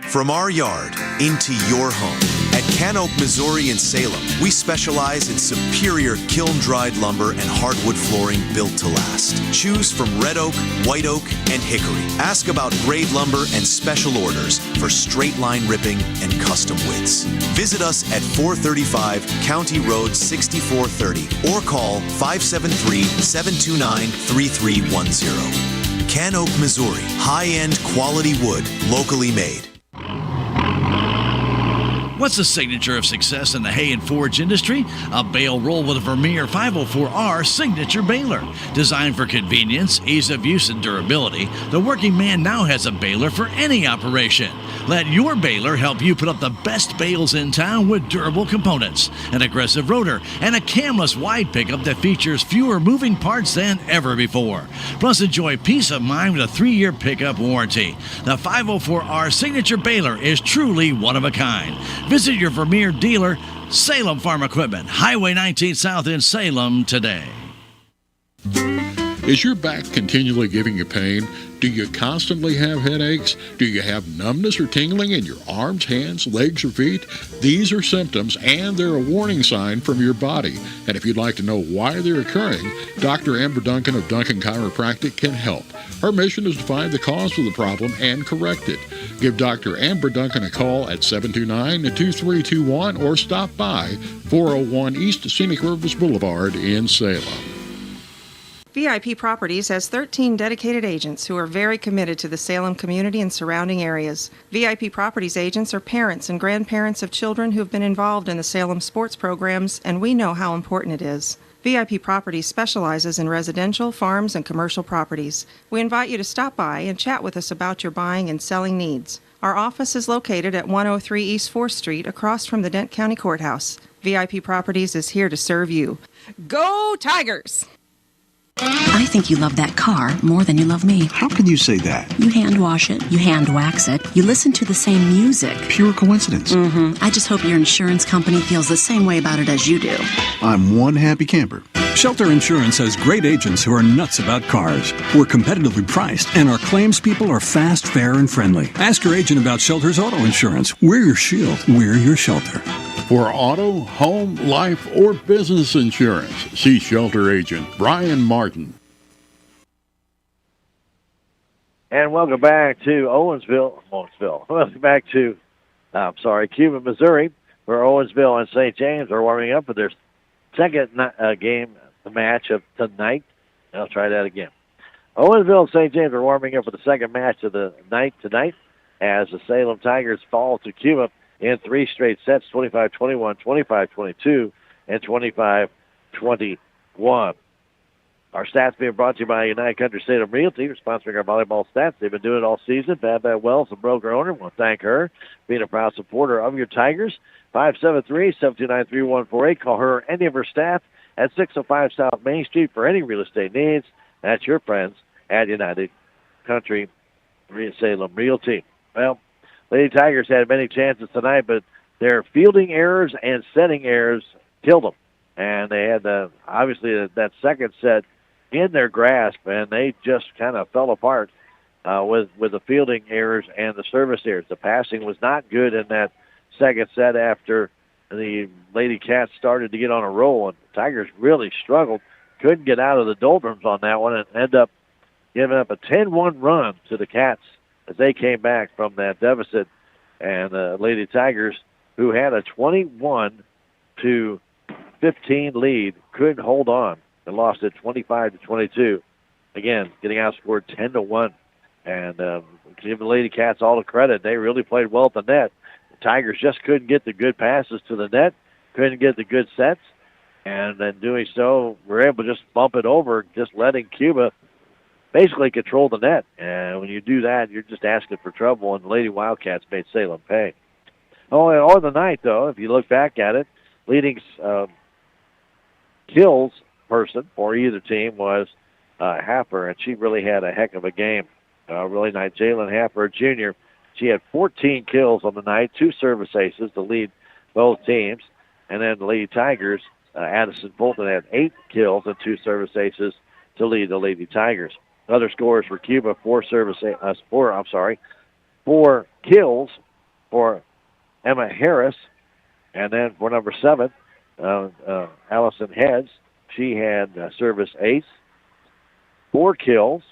From our yard into your home. At Can Oak, Missouri in Salem, we specialize in superior kiln-dried lumber and hardwood flooring built to last. Choose from red oak, white oak, and hickory. Ask about grade lumber and special orders for straight line ripping and custom widths. Visit us at 435 County Road 6430 or call 573-729-3310. Can Oak, Missouri. High-end quality wood, locally made.
What's the signature of success in the hay and forage industry? A bale roll with a Vermeer 504R signature baler. Designed for convenience, ease of use, and durability, the working man now has a baler for any operation. Let your baler help you put up the best bales in town with durable components, an aggressive rotor, and a camless wide pickup that features fewer moving parts than ever before. Plus, enjoy peace of mind with a 3-year pickup warranty. The 504R signature baler is truly one of a kind. Visit your Vermeer dealer, Salem Farm Equipment, Highway 19 South in Salem today.
Is your back continually giving you pain? Do you constantly have headaches? Do you have numbness or tingling in your arms, hands, legs, or feet? These are symptoms, and they're a warning sign from your body. And if you'd like to know why they're occurring, Dr. Amber Duncan of Duncan Chiropractic can help. Her mission is to find the cause of the problem and correct it. Give Dr. Amber Duncan a call at 729-2321 or stop by 401 East Scenic Rivers Boulevard in Salem.
VIP Properties has 13 dedicated agents who are very committed to the Salem community and surrounding areas. VIP Properties agents are parents and grandparents of children who have been involved in the Salem sports programs, and we know how important it is. VIP Properties specializes in residential, farms, and commercial properties. We invite you to stop by and chat with us about your buying and selling needs. Our office is located at 103 East 4th Street across from the Dent County Courthouse. VIP Properties is here to serve you. Go Tigers!
I think you love that car more than you love me.
How can you say that?
You hand wash it, you hand wax it, you listen to the same music.
Pure coincidence.
I just hope your insurance company feels the same way about it as you do.
I'm one happy camper.
Shelter Insurance has great agents who are nuts about cars. We're competitively priced, and our claims people are fast, fair, and friendly. Ask your agent about Shelter's auto insurance. We're your shield. We're your shelter.
For auto, home, life, or business insurance, see Shelter Agent Brian Martin.
And welcome back to Welcome back to, Cuba, Missouri, where Owensville and St. James are warming up for their second game match of tonight. I'll try that again. Owensville and St. James are warming up for the second match of the night tonight as the Salem Tigers fall to Cuba in 3 straight sets, 25-21, 25-22, and 25-21. Our stats being brought to you by United Country Salem Realty, sponsoring our volleyball stats. They've been doing it all season. Bad Wells, the broker owner, want to thank her being a proud supporter of your Tigers. 573-729-3148. Call her or any of her staff at 605 South Main Street for any real estate needs. That's your friends at United Country Salem Realty. Well, Lady Tigers had many chances tonight, but their fielding errors and setting errors killed them. And they had, obviously, that second set in their grasp, and they just kind of fell apart with the fielding errors and the service errors. The passing was not good in that second set after the Lady Cats started to get on a roll, and the Tigers really struggled, couldn't get out of the doldrums on that one, and ended up giving up a 10-1 run to the Cats as they came back from that deficit. And the Lady Tigers, who had a 21-15 lead, couldn't hold on and lost it 25-22. Again, getting outscored 10-1. And give the Lady Cats all the credit. They really played well at the net. The Tigers just couldn't get the good passes to the net, couldn't get the good sets, and in doing so, we're able to just bump it over, just letting Cuba basically control the net. And when you do that, you're just asking for trouble, and the Lady Wildcats made Salem pay. On the night, though, if you look back at it, leading kills person for either team was Happer, and she really had a heck of a game. Really nice. Jalen Happer, Jr., she had 14 kills on the night, 2 service aces to lead both teams. And then the Lady Tigers, Addison Fulton had 8 kills and 2 service aces to lead the Lady Tigers. Other scores for Cuba, 4 kills for Emma Harris. And then for number 7, Allison Heads, she had service ace, 4 kills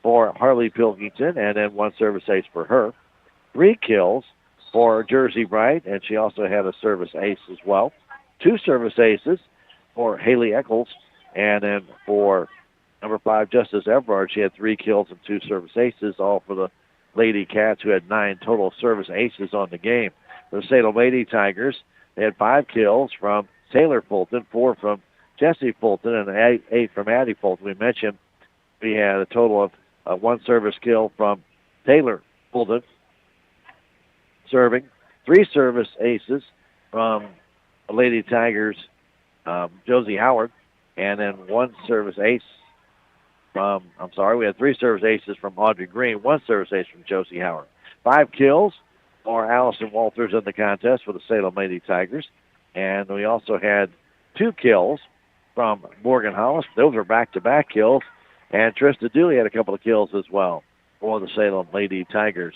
for Harley Pilkington, and then 1 service ace for her. 3 kills for Jersey Bright, and she also had a service ace as well. 2 service aces for Haley Eccles, and then for number 5, Justice Everard, she had 3 kills and 2 service aces, all for the Lady Cats, who had 9 total service aces on the game. For the Salem Lady Tigers, they had 5 kills from Taylor Fulton, 4 from Jesse Fulton, and 8 from Addie Fulton. We mentioned we had a total of 1 service kill from Taylor Fulton, serving, 3 service aces from the Lady Tigers, Josie Howard, and then 1 service ace from, we had 3 service aces from Audrey Green, 1 service ace from Josie Howard. 5 kills for Allison Walters in the contest for the Salem Lady Tigers. And we also had 2 kills from Morgan Hollis. Those are back-to-back kills. And Trista Dooley had a couple of kills as well for the Salem Lady Tigers,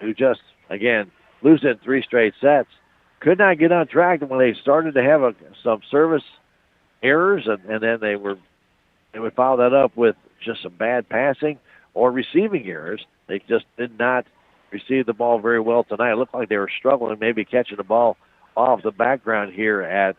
who just, again, losing 3 straight sets, could not get on track. And when they started to have some service errors, and then they would follow that up with just some bad passing or receiving errors. They just did not receive the ball very well tonight. It looked like they were struggling, maybe catching the ball off the background here at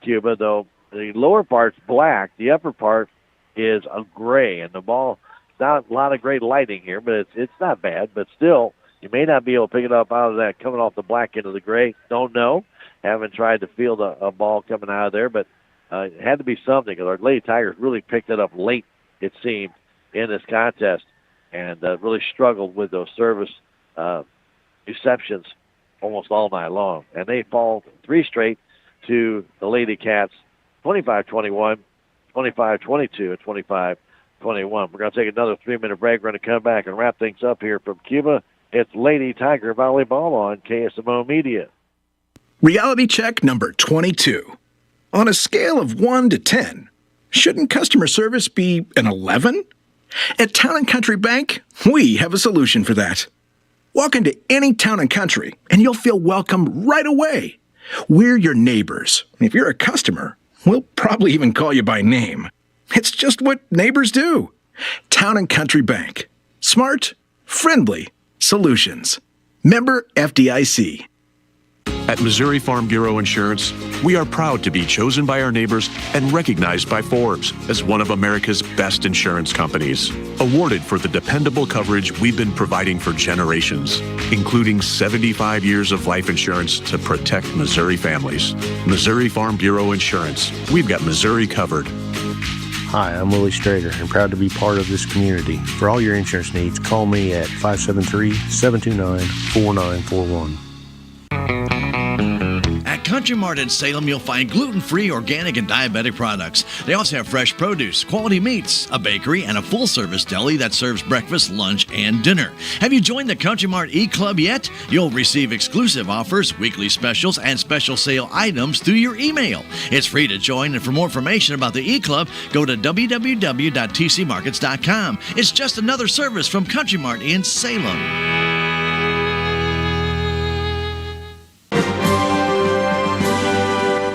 Cuba, though the lower part's black, the upper part is a gray, and the ball, not a lot of great lighting here, but it's not bad, but still, you may not be able to pick it up out of that coming off the black end of the gray. Don't know. Haven't tried to field a ball coming out of there, but it had to be something, because our Lady Tigers really picked it up late, it seemed, in this contest, and really struggled with those service receptions almost all night long. And they fall 3 straight to the Lady Cats, 25-21, 25-22, and 25-21. We're going to take another 3-minute break. We're going to come back and wrap things up here from Cuba. It's Lady Tiger Volleyball on KSMO Media.
Reality check number 22. On a scale of 1 to 10, shouldn't customer service be an 11? At Town & Country Bank, we have a solution for that. Walk into any Town & Country, and you'll feel welcome right away. We're your neighbors. If you're a customer, we'll probably even call you by name. It's just what neighbors do. Town & Country Bank. Smart, friendly solutions. Member FDIC.
At Missouri Farm Bureau Insurance, we are proud to be chosen by our neighbors and recognized by Forbes as one of America's best insurance companies. Awarded for the dependable coverage we've been providing for generations, including 75 years of life insurance to protect Missouri families. Missouri Farm Bureau Insurance. We've got Missouri covered.
Hi, I'm Willie Strader and proud to be part of this community. For all your insurance needs, call me at 573-729-4941.
At Country Mart in Salem, you'll find gluten-free, organic, and diabetic products. They also have fresh produce, quality meats, a bakery, and a full-service deli that serves breakfast, lunch, and dinner. Have you joined the Country Mart e-Club yet? You'll receive exclusive offers, weekly specials, and special sale items through your email. It's free to join, and for more information about the e-Club, go to www.tcmarkets.com. It's just another service from Country Mart in Salem.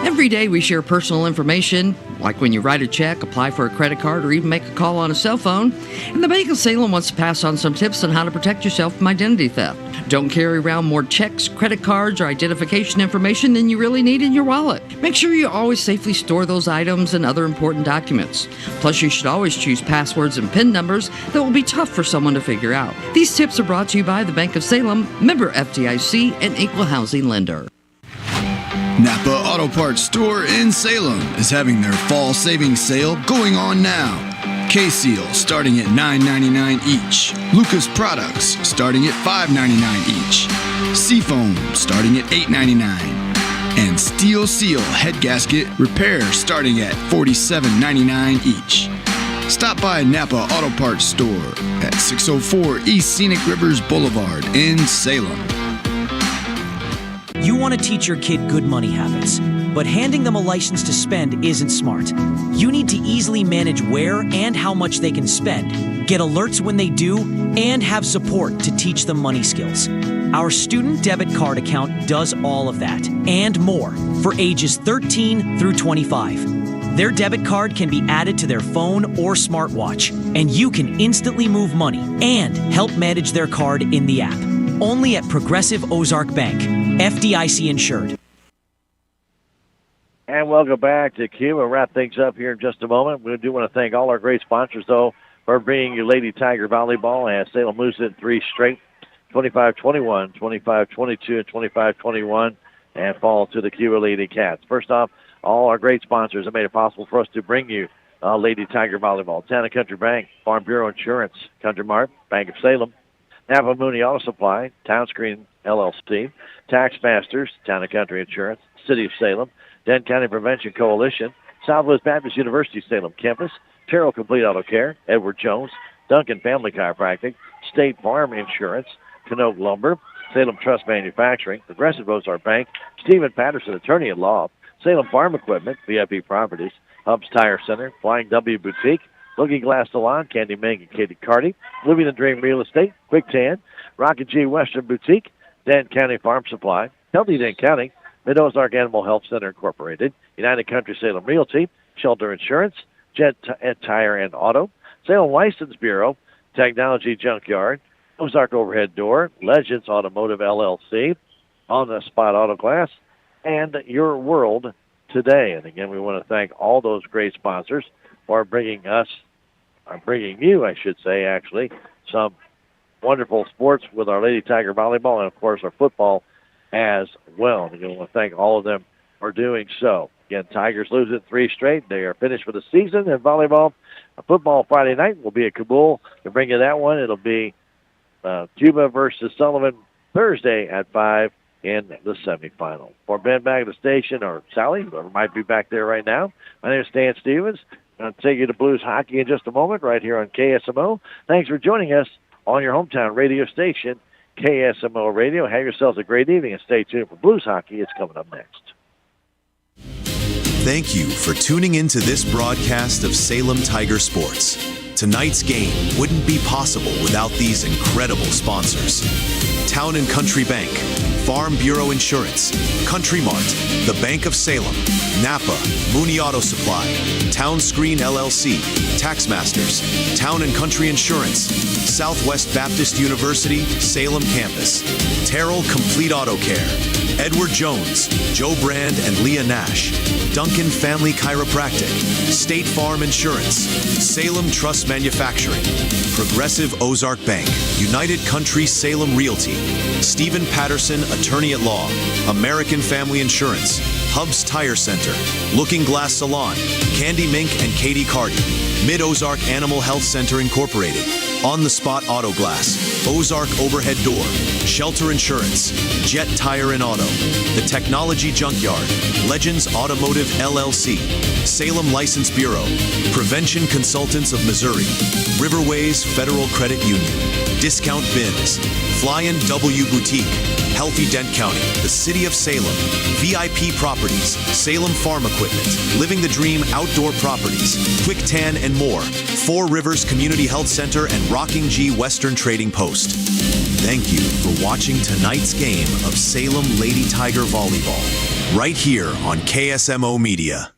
Every day we share personal information, like when you write a check, apply for a credit card, or even make a call on a cell phone. And the Bank of Salem wants to pass on some tips on how to protect yourself from identity theft. Don't carry around more checks, credit cards, or identification information than you really need in your wallet. Make sure you always safely store those items and other important documents. Plus, you should always choose passwords and PIN numbers that will be tough for someone to figure out. These tips are brought to you by the Bank of Salem, member FDIC, and equal housing lender.
Napa Auto Parts Store in Salem is having their fall savings sale going on now. K-Seal starting at $9.99 each. Lucas Products starting at $5.99 each. Seafoam starting at $8.99. And Steel Seal Head Gasket Repair starting at $47.99 each. Stop by Napa Auto Parts Store at 604 East Scenic Rivers Boulevard in Salem.
You want to teach your kid good money habits, but handing them a license to spend isn't smart. You need to easily manage where and how much they can spend, get alerts when they do, and have support to teach them money skills. Our student debit card account does all of that and more for ages 13 through 25. Their debit card can be added to their phone or smartwatch, and you can instantly move money and help manage their card in the app. Only at Progressive Ozark Bank, FDIC insured.
And welcome back to Cuba. We'll wrap things up here in just a moment. We do want to thank all our great sponsors, though, for bringing you Lady Tiger Volleyball as Salem moves it 3 straight, 25-21, 25-22, and 25-21, and fall to the Cuba Lady Cats. First off, all our great sponsors have made it possible for us to bring you Lady Tiger Volleyball. Town and Country Bank, Farm Bureau Insurance, Country Mart, Bank of Salem, Napa Mooney Auto Supply, Town Screen LLC, Tax Masters, Town and Country Insurance, City of Salem, Denton County Prevention Coalition, Southwest Baptist University Salem Campus, Terrell Complete Auto Care, Edward Jones, Duncan Family Chiropractic, State Farm Insurance, Canoke Lumber, Salem Trust Manufacturing, Progressive Ozark Bank, Stephen Patterson Attorney at Law, Salem Farm Equipment, VIP Properties, Hubs Tire Center, Flying W Boutique, Looking Glass Salon, Candy Ming and Katie Carty, Living the Dream Real Estate, Quick Tan, Rocket G Western Boutique, Denton County Farm Supply, Healthy Denton County, Mid-Ozark Animal Health Center Incorporated, United Country Salem Realty, Shelter Insurance, Jet Tire and Auto, Salem License Bureau, Technology Junkyard, Ozark Overhead Door, Legends Automotive LLC, On the Spot Auto Glass, and Your World Today. And again, we want to thank all those great sponsors for bringing you, I should say, actually, some wonderful sports with our Lady Tiger Volleyball and, of course, our football as well. And we want to thank all of them for doing so. Again, Tigers lose it 3 straight. They are finished for the season. And volleyball, football Friday night will be at Kabul. To bring you that one, it'll be Cuba versus Sullivan Thursday at 5 in the semifinal. For Ben back at the station, or Sally, whoever might be back there right now, my name is Stan Stevens. I'll take you to Blues Hockey in just a moment right here on KSMO. Thanks for joining us on your hometown radio station, KSMO Radio. Have yourselves a great evening and stay tuned for Blues Hockey. It's coming up next.
Thank you for tuning into this broadcast of Salem Tiger Sports. Tonight's game wouldn't be possible without these incredible sponsors. Town and Country Bank, Farm Bureau Insurance, Country Mart, the Bank of Salem, Napa, Mooney Auto Supply, Town Screen LLC, Taxmasters, Town and Country Insurance, Southwest Baptist University, Salem Campus, Terrell Complete Auto Care, Edward Jones, Joe Brand and Leah Nash, Duncan Family Chiropractic, State Farm Insurance, Salem Trust Manufacturing, Progressive Ozark Bank, United Country Salem Realty, Stephen Patterson, Attorney at Law, American Family Insurance, Hubs Tire Center, Looking Glass Salon, Candy Mink and Katie Cardi, Mid-Ozark Animal Health Center Incorporated, On the Spot Auto Glass, Ozark Overhead Door, Shelter Insurance, Jet Tire and Auto, The Technology Junkyard, Legends Automotive LLC, Salem License Bureau, Prevention Consultants of Missouri, Riverways Federal Credit Union, Discount Bins, Flyin' W Boutique, Healthy Dent County, the City of Salem, VIP Properties, Salem Farm Equipment, Living the Dream Outdoor Properties, Quick Tan and more, Four Rivers Community Health Center and Rocking G Western Trading Post. Thank you for watching tonight's game of Salem Lady Tiger Volleyball, right here on KSMO Media.